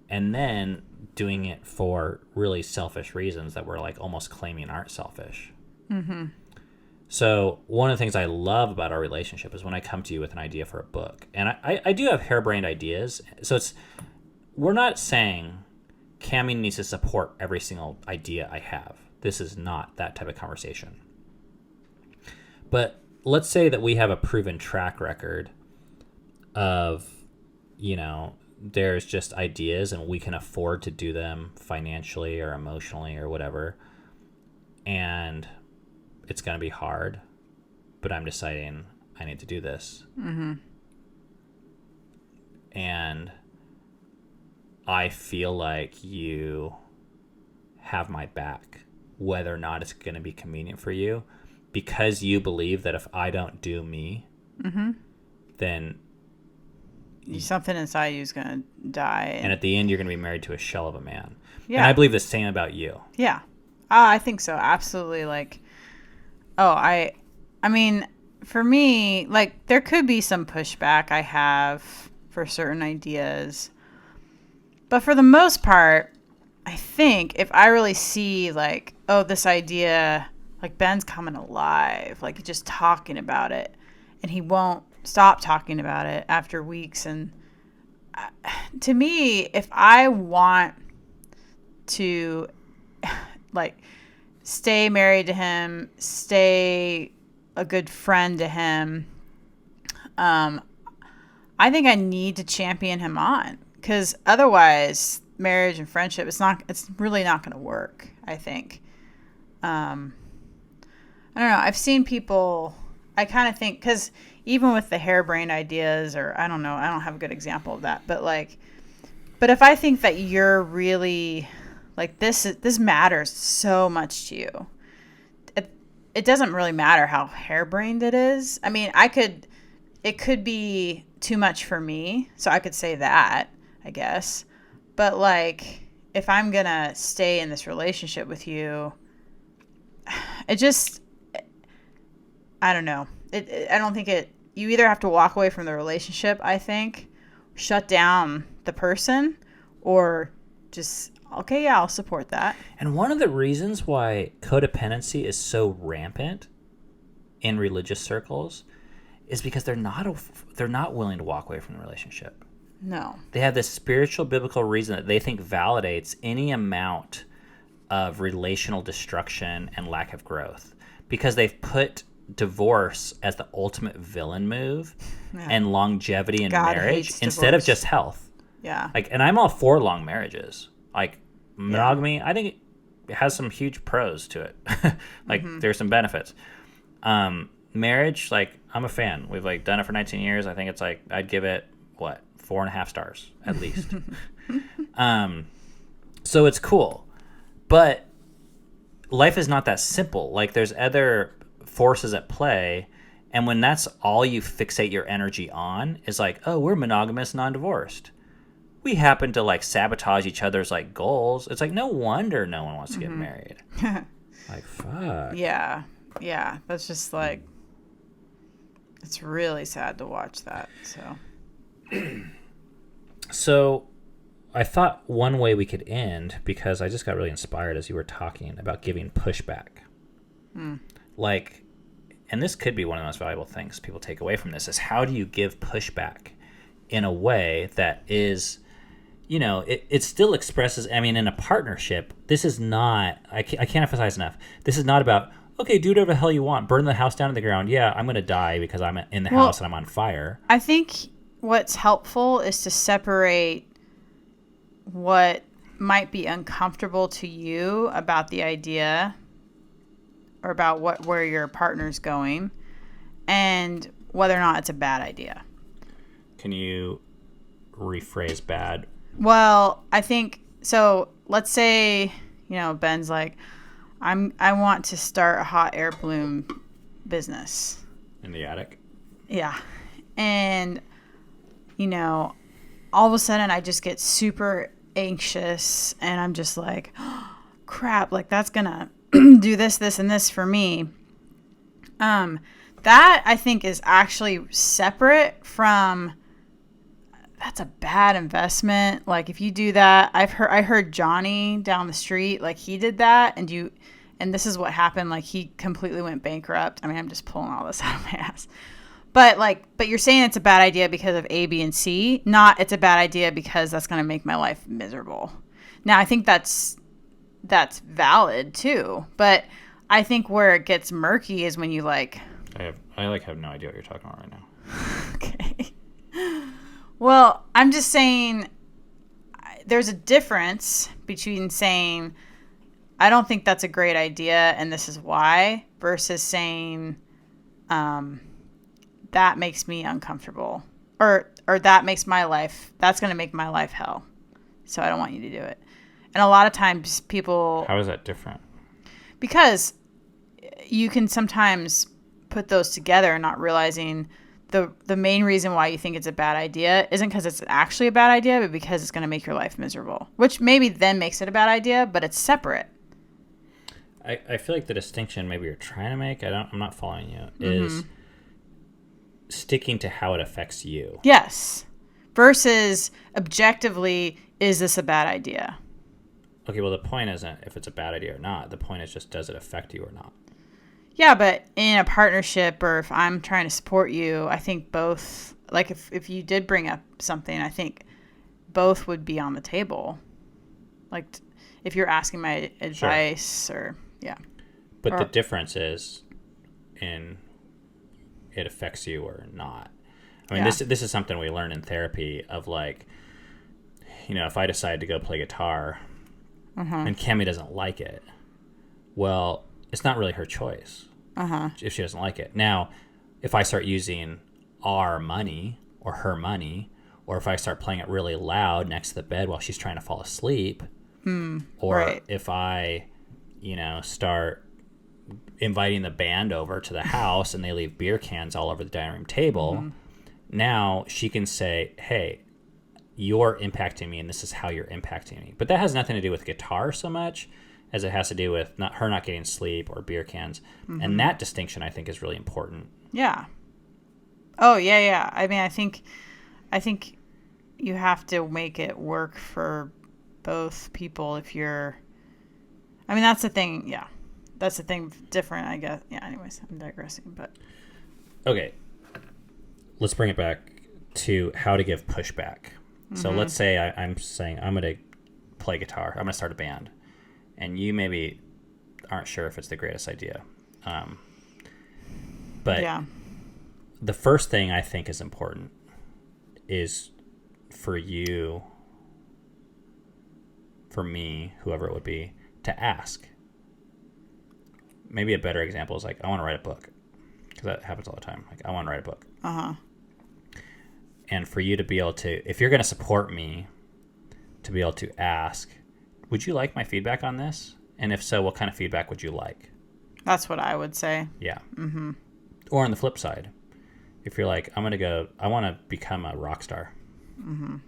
and then doing it for really selfish reasons that we're like almost claiming aren't selfish. Mm-hmm. So one of the things I love about our relationship is when I come to you with an idea for a book. And I do have harebrained ideas. So we're not saying Cammie needs to support every single idea I have. This is not that type of conversation. But let's say that we have a proven track record of, there's just ideas and we can afford to do them financially or emotionally or whatever. And it's going to be hard, but I'm deciding I need to do this. Mm-hmm. And I feel like you have my back, whether or not it's going to be convenient for you, because you believe that if I don't do me, then something inside you is going to die. And at the end, you're going to be married to a shell of a man. Yeah. And I believe the same about you. Yeah. I think so. Absolutely. Like, I mean, for me, like, there could be some pushback I have for certain ideas. But for the most part, I think if I really see, like, oh, this idea, like, Ben's coming alive, like, just talking about it, and he won't stop talking about it after weeks. And to me, if I want to, like, stay married to him, stay a good friend to him, I think I need to champion him on, because otherwise marriage and friendship, it's really not going to work, I think. I don't know. I've seen people, I kind of think, because even with the harebrained ideas, or I don't know, I don't have a good example of that, but if I think that you're really, like, this matters so much to you, it doesn't really matter how harebrained it is. I mean, it could be too much for me, so I could say that, I guess. But, like, if I'm going to stay in this relationship with you, I don't know. I don't think you either have to walk away from the relationship, I think, shut down the person, or just, okay, yeah, I'll support that. And one of the reasons why codependency is so rampant in religious circles is because they're not willing to walk away from the relationship. No. They have this spiritual biblical reason that they think validates any amount of relational destruction and lack of growth, because they've put divorce as the ultimate villain move, and longevity in marriage instead of just health. Yeah. Like, and I'm all for long marriages. Like, monogamy, I think it has some huge pros to it. Like, there's some benefits. Marriage, like, I'm a fan. We've, like, done it for 19 years. I think it's like, I'd give it 4.5 stars at least. So it's cool, but life is not that simple. Like, there's other forces at play, and when that's all you fixate your energy on is like, oh, we're monogamous, non-divorced, we happen to, like, sabotage each other's, like, goals. It's like, no wonder no one wants to get married. Like, fuck. Yeah that's just, like, it's really sad to watch that. So I thought one way we could end, because I just got really inspired as you were talking about giving pushback. Like, and this could be one of the most valuable things people take away from this, is how do you give pushback in a way that is, it still expresses, I mean, in a partnership, this is not, I can't emphasize enough, this is not about, okay, do whatever the hell you want, burn the house down to the ground, yeah, I'm going to die because I'm in the house and I'm on fire. I think what's helpful is to separate what might be uncomfortable to you about the idea, or about where your partner's going, and whether or not it's a bad idea. Can you rephrase bad? Well, I think so. Let's say, Ben's like, I want to start a hot air balloon business In the attic? Yeah. And, all of a sudden I just get super anxious, and I'm just like, oh, crap, like, that's going to do this, and this for me. That, I think, is actually separate from, that's a bad investment. Like, if you do that, I heard Johnny down the street, like, he did that, and and this is what happened. Like, he completely went bankrupt. I mean, I'm just pulling all this out of my ass. But you're saying it's a bad idea because of A, B, and C, not it's a bad idea because that's going to make my life miserable. Now, I think that's valid too, but I think where it gets murky is when you like. I have no idea what you're talking about right now. Okay. Well, I'm just saying there's a difference between saying I don't think that's a great idea and this is why versus saying that makes me uncomfortable or that makes that's going to make my life hell. So I don't want you to do it. And a lot of times people... How is that different? Because you can sometimes put those together not realizing the main reason why you think it's a bad idea isn't because it's actually a bad idea, but because it's going to make your life miserable, which maybe then makes it a bad idea, but it's separate. I feel like the distinction maybe you're trying to make, I'm not following you, is sticking to how it affects you. Yes. Versus objectively, is this a bad idea? Okay, well, the point isn't if it's a bad idea or not. The point is just, does it affect you or not? Yeah, but in a partnership or if I'm trying to support you, I think both, like if you did bring up something, I think both would be on the table. Like if you're asking my advice or, yeah. But the difference is in it affects you or not. I mean, this is something we learn in therapy of like, you know, if I decide to go play guitar and Cammie doesn't like it, well, it's not really her choice if she doesn't like it. Now, if I start using our money or her money, or if I start playing it really loud next to the bed while she's trying to fall asleep, or if I, you know, start inviting the band over to the house and they leave beer cans all over the dining room table, now she can say, hey, you're impacting me and this is how you're impacting me. But that has nothing to do with guitar so much as it has to do with her not getting sleep or beer cans. And that distinction, I think, is really important. Yeah. Oh, yeah. I mean, I think you have to make it work for both people if you're... I mean, that's the thing, yeah. That's the thing different, I guess. Yeah, anyways, I'm digressing, but... Okay. Let's bring it back to how to give pushback. So let's say I'm saying I'm going to play guitar. I'm going to start a band. And you maybe aren't sure if it's the greatest idea. But the first thing I think is important is for you, for me, whoever it would be, to ask. Maybe a better example is like, I want to write a book. Because that happens all the time. Like, I want to write a book. And for you to be able to, if you're going to support me, to be able to ask, would you like my feedback on this? And if so, what kind of feedback would you like? That's what I would say. Yeah. Or on the flip side, if you're like, I want to become a rock star. You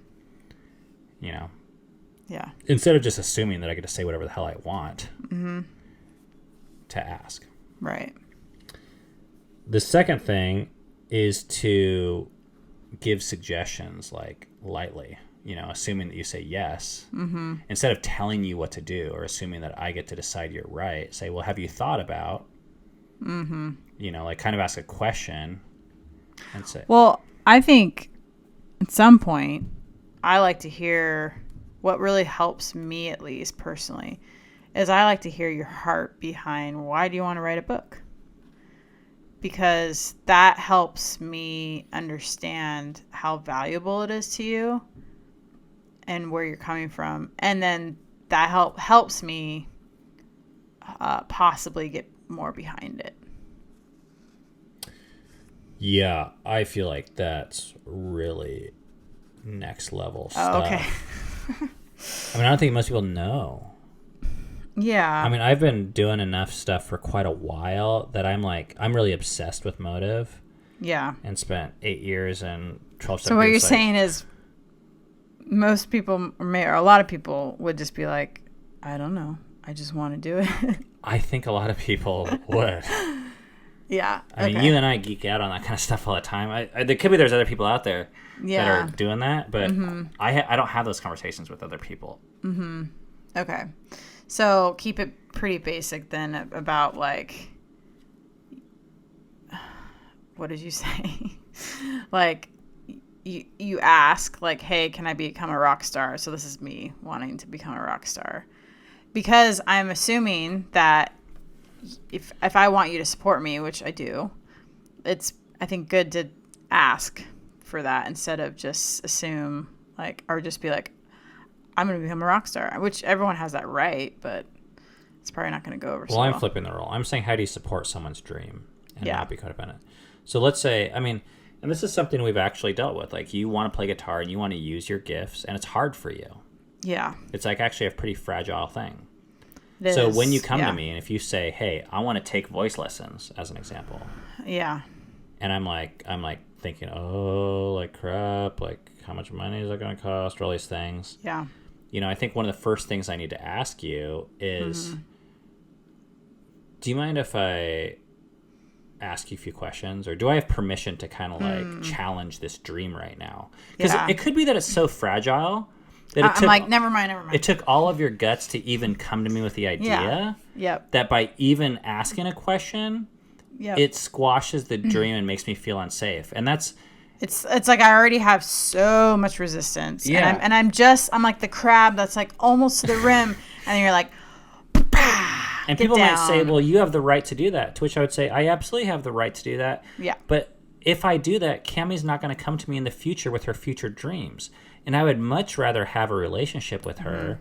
know? Yeah. Instead of just assuming that I get to say whatever the hell I want, to ask. Right. The second thing is to give suggestions, like, lightly. You know, assuming that you say yes, instead of telling you what to do or assuming that I get to decide you're right, say, well, have you thought about, you know, like kind of ask a question and say. Well, I think at some point I like to hear what really helps me, at least personally, is I like to hear your heart behind why do you want to write a book? Because that helps me understand how valuable it is to you and where you're coming from. And then that helps me possibly get more behind it. Yeah, I feel like that's really next level stuff. Oh, okay. I mean, I don't think most people know. Yeah. I mean, I've been doing enough stuff for quite a while that I'm really obsessed with motive. Yeah. And spent 8 years and 12 So what you're saying is most people, or a lot of people, would just be like, I don't know. I just want to do it. I think a lot of people would. Yeah. I mean, you and I geek out on that kind of stuff all the time. There could be there's other people out there that are doing that, but I don't have those conversations with other people. Okay. So keep it pretty basic then about like, what did you say? Like you ask like, hey, can I become a rock star? So this is me wanting to become a rock star. Because I'm assuming that if I want you to support me, which I do, it's, I think, good to ask for that instead of just assume like, or just be like, I'm going to become a rock star, which everyone has that right, but it's probably not going to go over so well. Well, I'm flipping the role. I'm saying, how do you support someone's dream and not be codependent? So let's say, I mean, and this is something we've actually dealt with. Like, you want to play guitar and you want to use your gifts, and it's hard for you. Yeah. It's like actually a pretty fragile thing. It so is. when you come to me and if you say, hey, I want to take voice lessons, as an example. Yeah. And I'm like thinking, oh, like crap, like how much money is that going to cost? All these things. Yeah. You know, I think one of the first things I need to ask you is, do you mind if I ask you a few questions, or do I have permission to kind of like challenge this dream right now? Because it could be that it's so fragile that I'm like, never mind. It took all of your guts to even come to me with the idea that by even asking a question, it squashes the dream and makes me feel unsafe. And that's... It's like I already have so much resistance. Yeah. And I'm like the crab that's like almost to the rim. And you're like... And people might say, well, you have the right to do that. To which I would say, I absolutely have the right to do that. Yeah. But if I do that, Cammie's not going to come to me in the future with her future dreams. And I would much rather have a relationship with her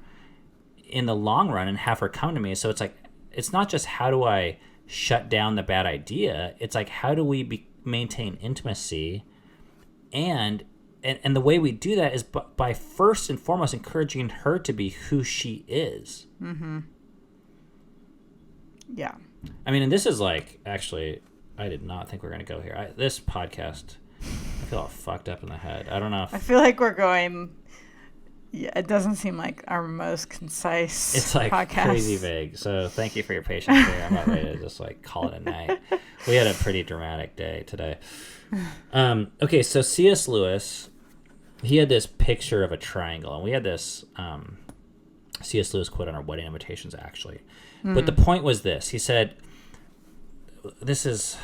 in the long run and have her come to me. So it's like, it's not just how do I shut down the bad idea. It's like, how do we maintain intimacy? And the way we do that is by first and foremost encouraging her to be who she is. Mm-hmm. Yeah. I mean, and this is like, actually, I did not think we were going to go here. This podcast, I feel all fucked up in the head. I don't know if... I feel like we're going... Yeah, it doesn't seem like our most concise It's like podcast. Crazy vague. So thank you for your patience here. I'm not ready to just like call it a night. We had a pretty dramatic day today. Okay, so C.S. Lewis, he had this picture of a triangle, and we had this C.S. Lewis quote on our wedding invitations, actually. But the point was this. He said, this is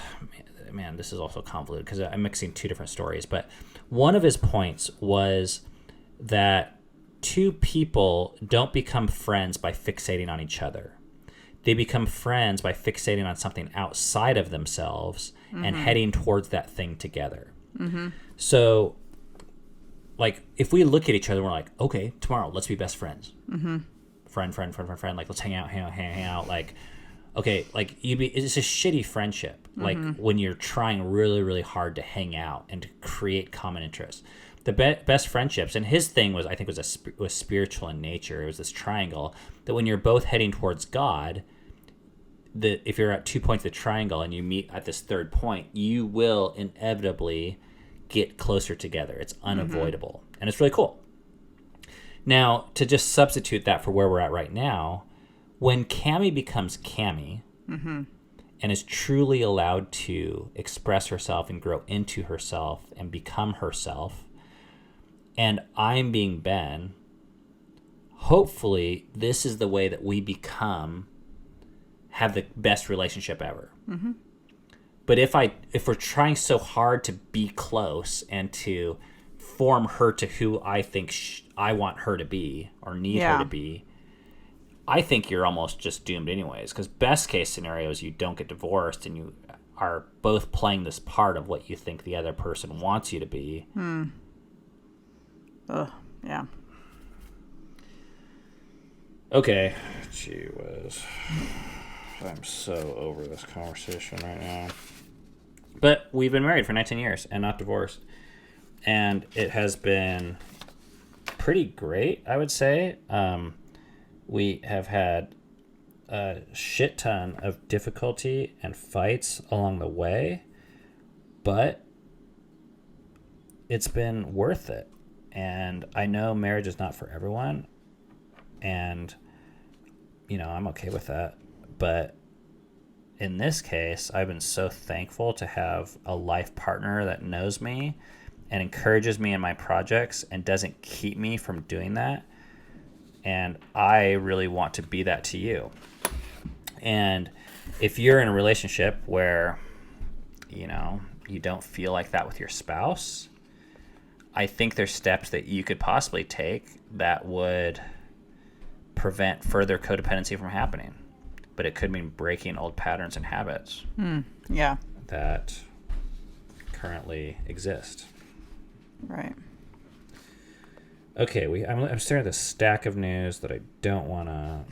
also convoluted because I'm mixing two different stories. But one of his points was that two people don't become friends by fixating on each other. They become friends by fixating on something outside of themselves and heading towards that thing together. Mm-hmm. So, like, if we look at each other, we're like, okay, tomorrow, let's be best friends. Mm-hmm. Friend. Like, let's hang out. Like, okay, like, it's a shitty friendship. Like, when you're trying really, really hard to hang out and to create common interests. The best friendships, and his thing was, I think, was spiritual in nature. It was this triangle that when you're both heading towards God, if you're at 2 points of the triangle and you meet at this third point, you will inevitably get closer together. It's unavoidable, and it's really cool. Now, to just substitute that for where we're at right now, when Cammie becomes Cammie and is truly allowed to express herself and grow into herself and become herself, and I'm being Ben, hopefully this is the way that we have the best relationship ever. Mm-hmm. But if we're trying so hard to be close and to form her to who I think I want her to be or need her to be, I think you're almost just doomed anyways. Because best case scenario is you don't get divorced and you are both playing this part of what you think the other person wants you to be. Yeah. Okay. Gee whiz. I'm so over this conversation right now. But we've been married for 19 years and not divorced. And it has been pretty great, I would say. We have had a shit ton of difficulty and fights along the way, but it's been worth it. And I know marriage is not for everyone, and, I'm okay with that. But in this case, I've been so thankful to have a life partner that knows me and encourages me in my projects and doesn't keep me from doing that. and I really want to be that to you. And if you're in a relationship where, you know, you don't feel like that with your spouse, I think there's steps that you could possibly take that would prevent further codependency from happening. But it could mean breaking old patterns and habits Yeah. that currently exist. Right. Okay, I'm staring at this stack of news that I don't want to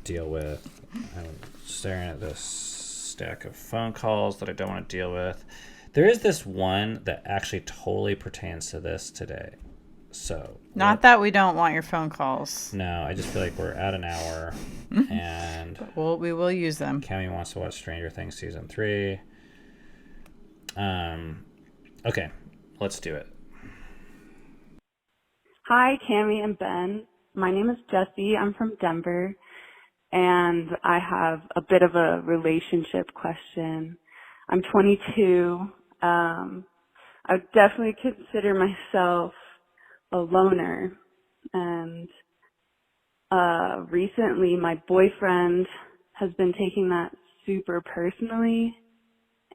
deal with. I'm staring at this stack of phone calls that I don't want to deal with. There is this one that actually totally pertains to this today. So Not that we don't want your phone calls. no, I just feel like we're at an hour, and We will use them. Cammy wants to watch Stranger Things season 3. Okay, let's do it. Hi, Cammy and Ben. My name is Jessie. I'm from Denver, and I have a bit of a relationship question. I'm 22. I would definitely consider myself a loner, and recently my boyfriend has been taking that super personally,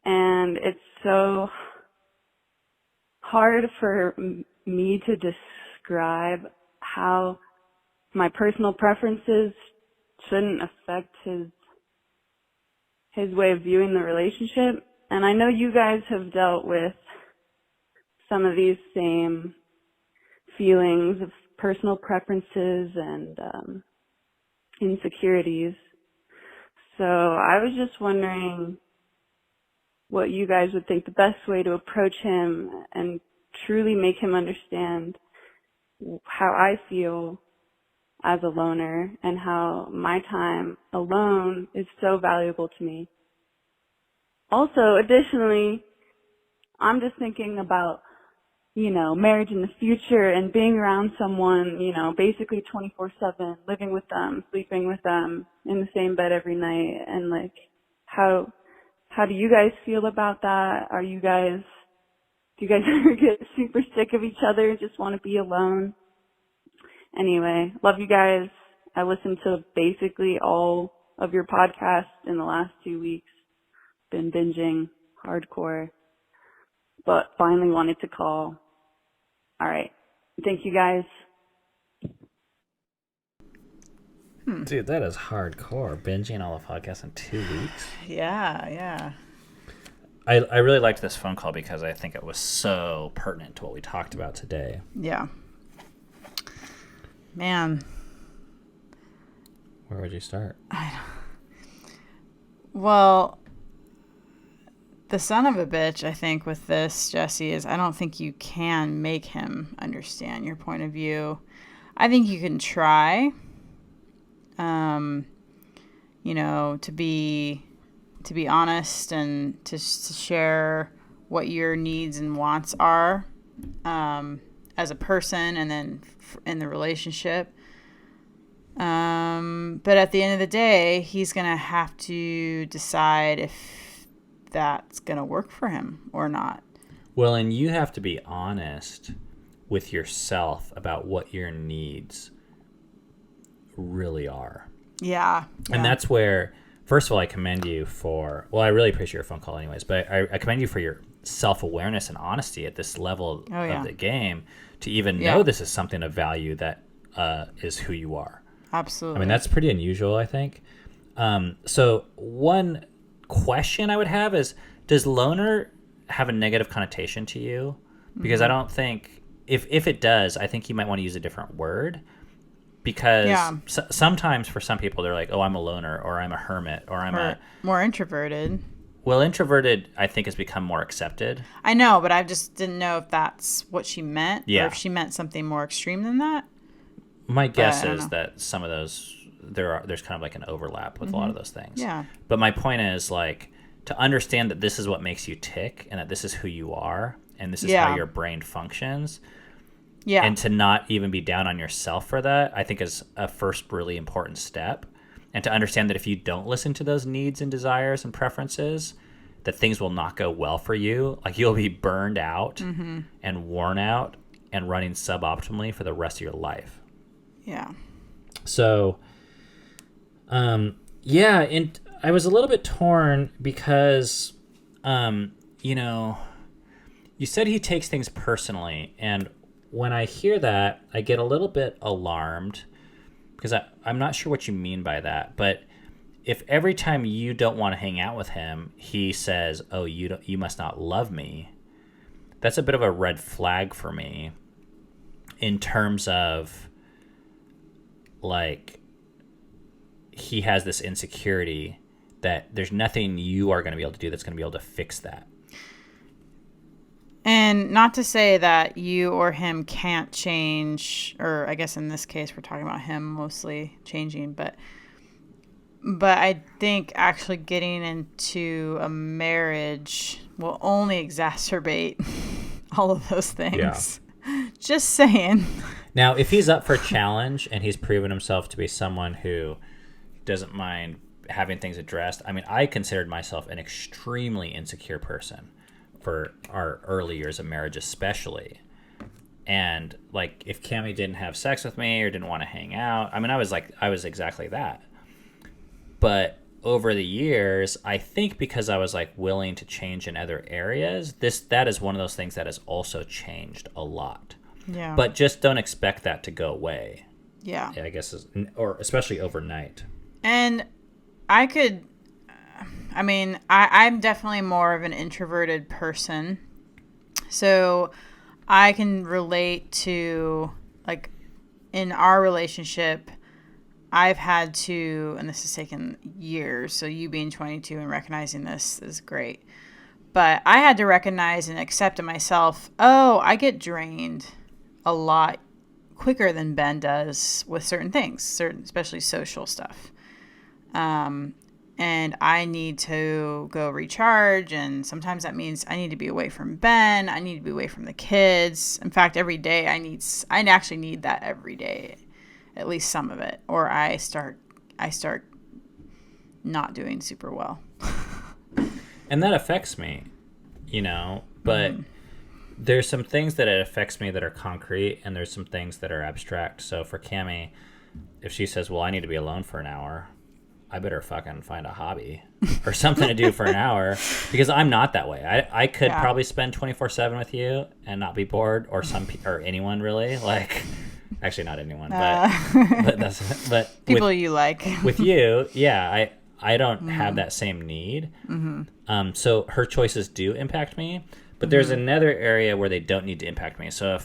and it's so hard for me to describe how my personal preferences shouldn't affect his way of viewing the relationship. And I know you guys have dealt with some of these same feelings of personal preferences and insecurities. So I was just wondering what you guys would think the best way to approach him and truly make him understand how I feel as a loner and how my time alone is so valuable to me. Also, additionally, I'm just thinking about, you know, marriage in the future and being around someone, you know, basically 24/7, living with them, sleeping with them in the same bed every night. And like, how do you guys feel about that? Do you guys ever get super sick of each other and just want to be alone? Anyway, love you guys. I listened to basically all of your podcasts in the last 2 weeks. Been binging hardcore, but finally wanted to call. All right. Thank you guys. Dude, that is hardcore. Binging all the podcasts in 2 weeks. Yeah. I really liked this phone call because I think it was so pertinent to what we talked about today. Yeah. Man. Where would you start? Well, the son of a bitch, I think, with this, Jesse, is I don't think you can make him understand your point of view. I think you can try, you know, to be honest and to share what your needs and wants are as a person and then in the relationship. But at the end of the day, he's going to have to decide if that's going to work for him or not. Well, and you have to be honest with yourself about what your needs really are. Yeah. And that's where, first of all, I commend you for, well, I really appreciate your phone call anyways, but I commend you for your self-awareness and honesty at this level of the game to even know this is something of value that is who you are. Absolutely. I mean, that's pretty unusual, I think. So one question I would have is, does loner have a negative connotation to you? Because I don't think, if it does, I think you might want to use a different word. Because sometimes for some people, they're like, oh, I'm a loner, or I'm a hermit, or I'm more introverted. Well, introverted, I think, has become more accepted. I know, but I just didn't know if that's what she meant, or if she meant something more extreme than that. My guess is that some of those, there's kind of like an overlap with a lot of those things. Yeah. But my point is, like, to understand that this is what makes you tick, and that this is who you are, and this is how your brain functions. Yeah. And to not even be down on yourself for that, I think is a first really important step. And to understand that if you don't listen to those needs and desires and preferences, that things will not go well for you. Like, you'll be burned out and worn out and running suboptimally for the rest of your life. Yeah. So, yeah, and I was a little bit torn because, you know, you said he takes things personally, and when I hear that, I get a little bit alarmed because I'm not sure what you mean by that. But if every time you don't want to hang out with him, he says, "Oh, you must not love me," that's a bit of a red flag for me in terms of, like, he has this insecurity that there's nothing you are going to be able to do that's going to be able to fix that. And not to say that you or him can't change, or I guess in this case we're talking about him mostly changing, but I think actually getting into a marriage will only exacerbate all of those things. Yeah. Just saying. Now, if he's up for a challenge and he's proven himself to be someone who doesn't mind having things addressed, I mean, I considered myself an extremely insecure person for our early years of marriage, especially. And like, if Cammie didn't have sex with me or didn't want to hang out, I mean, I was exactly that. But over the years, I think because I was like willing to change in other areas, that is one of those things that has also changed a lot. Yeah. But just don't expect that to go away. Yeah. I guess, or especially overnight. And I'm definitely more of an introverted person. So I can relate to, like, in our relationship, I've had to, and this has taken years, so you being 22 and recognizing this is great. But I had to recognize and accept in myself, I get drained a lot quicker than Ben does with certain things, especially social stuff. And I need to go recharge, and sometimes that means I need to be away from Ben. I need to be away from the kids. In fact, every day I actually need that every day, at least some of it, or I start not doing super well. And that affects me, but there's some things that it affects me that are concrete, and there's some things that are abstract. So for Cammie, if she says, well, I need to be alone for an hour, I better fucking find a hobby or something to do for an hour, because I'm not that way. I could probably spend 24/7 with you and not be bored, or anyone really. Like, actually not anyone, but people you like. With you, yeah, I don't have that same need. Mm-hmm. So her choices do impact me, but there's another area where they don't need to impact me. So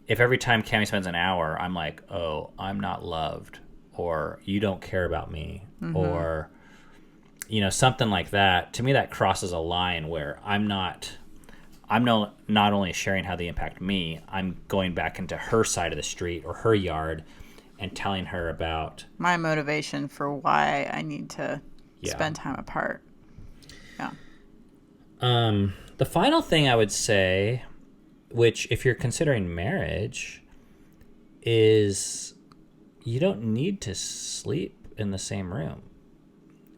if every time Cammie spends an hour, I'm like, oh, I'm not loved, or you don't care about me, or something like that, to me that crosses a line where I'm not only sharing how they impact me, I'm going back into her side of the street or her yard and telling her about my motivation for why I need to spend time apart. Yeah. The final thing I would say, which if you're considering marriage, is you don't need to sleep in the same room.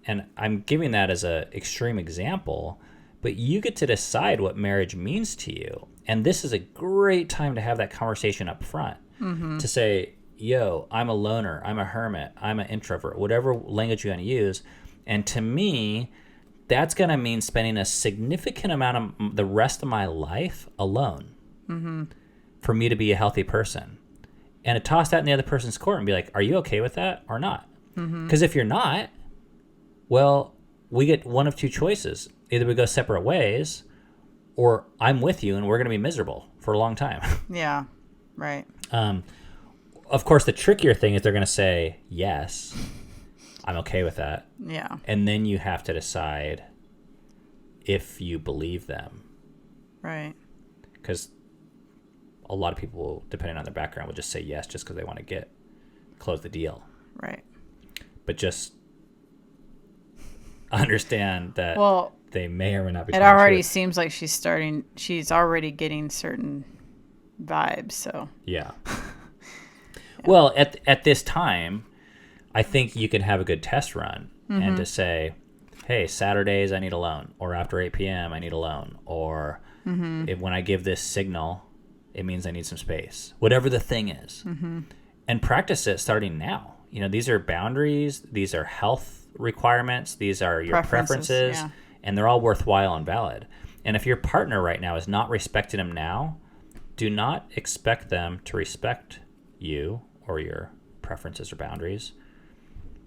And I'm giving that as an extreme example, but you get to decide what marriage means to you. And this is a great time to have that conversation up front, to say, yo, I'm a loner, I'm a hermit, I'm an introvert, whatever language you want to use. And to me, that's going to mean spending a significant amount of the rest of my life alone for me to be a healthy person. And to toss that in the other person's court and be like, are you okay with that or not? Because if you're not, well, we get one of two choices. Either we go separate ways, or I'm with you and we're going to be miserable for a long time. Yeah, right. Of course, the trickier thing is they're going to say, yes, I'm okay with that. Yeah. And then you have to decide if you believe them. Right. Because a lot of people, depending on their background, would just say yes just because they want to close the deal. Right. But just understand that they may or may not be. It already seems like she's already getting certain vibes. So yeah. Well, at this time, I think you can have a good test run and to say, hey, Saturdays I need alone, or after 8 p.m. I need alone, or when I give this signal, it means I need some space. Whatever the thing is. and practice it starting now. These are boundaries. These are health requirements. These are your preferences, yeah. and they're all worthwhile and valid. And if your partner right now is not respecting them now, do not expect them to respect you or your preferences or boundaries.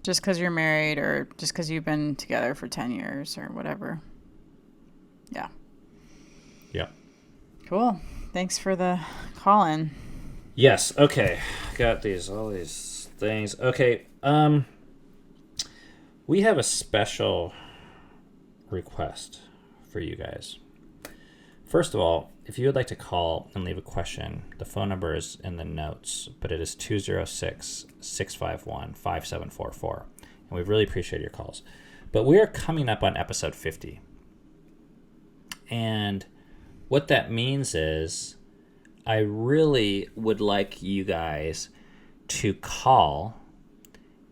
Just because you're married or just because you've been together for 10 years or whatever. Yeah. Yeah. Cool. Thanks for the call-in. Yes. Okay. Got all these things. Okay. We have a special request for you guys. First of all, if you would like to call and leave a question, the phone number is in the notes, but it is 206-651-5744. And we really appreciate your calls. But we are coming up on episode 50. And what that means is I really would like you guys to call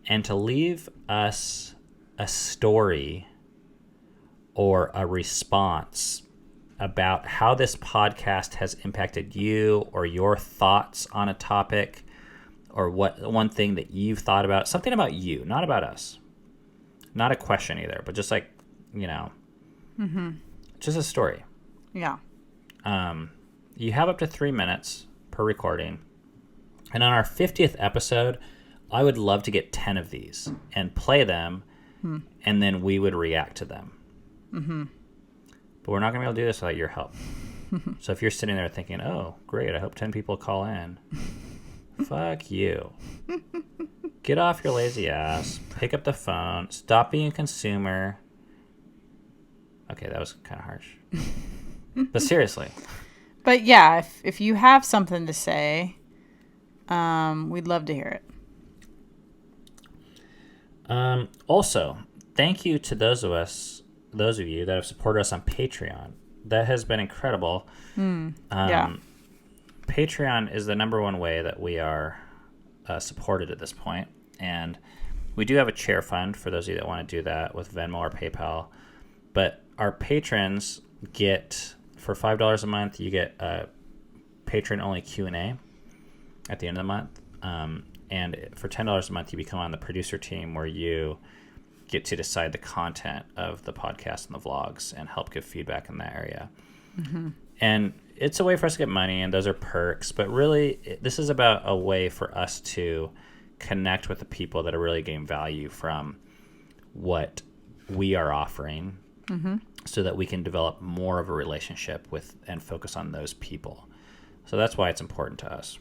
and to leave us a story or a response about how this podcast has impacted you or your thoughts on a topic or what one thing that you've thought about, something about you, not about us. Not a question either, but just like, just a story. Yeah. You have up to 3 minutes per recording. And on our 50th episode, I would love to get 10 of these and play them, and then we would react to them. Mm-hmm. But we're not going to be able to do this without your help. So if you're sitting there thinking, oh, great, I hope 10 people call in. Fuck you. Get off your lazy ass. Pick up the phone. Stop being a consumer. Okay, that was kind of harsh. But seriously. But yeah, if you have something to say, we'd love to hear it. Also, thank you to those of you that have supported us on Patreon. That has been incredible. Yeah. Patreon is the number one way that we are supported at this point. And we do have a chair fund for those of you that want to do that with Venmo or PayPal. But our patrons get, for $5 a month, you get a patron-only Q&A at the end of the month. And for $10 a month, you become on the producer team where you get to decide the content of the podcast and the vlogs and help give feedback in that area. Mm-hmm. And it's a way for us to get money, and those are perks. But really, this is about a way for us to connect with the people that are really getting value from what we are offering, so that we can develop more of a relationship with and focus on those people. So that's why it's important to us.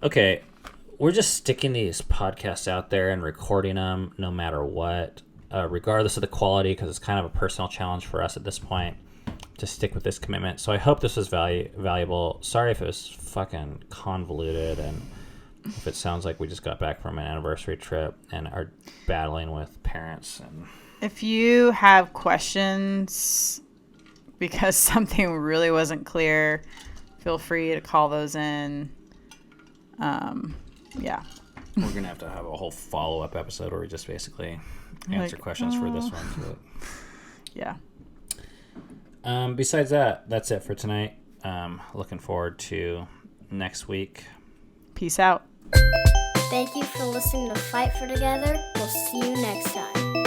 Okay, we're just sticking these podcasts out there and recording them no matter what, regardless of the quality, because it's kind of a personal challenge for us at this point to stick with this commitment. So I hope this was valuable. Sorry if it was fucking convoluted and if it sounds like we just got back from an anniversary trip and are battling with parents. And If you have questions because something really wasn't clear, feel free to call those in. Yeah. we're going to have a whole follow-up episode where we just basically answer questions for this one. But Yeah. besides that, that's it for tonight. Looking forward to next week. Peace out. Thank you for listening to Fight for Together. We'll see you next time.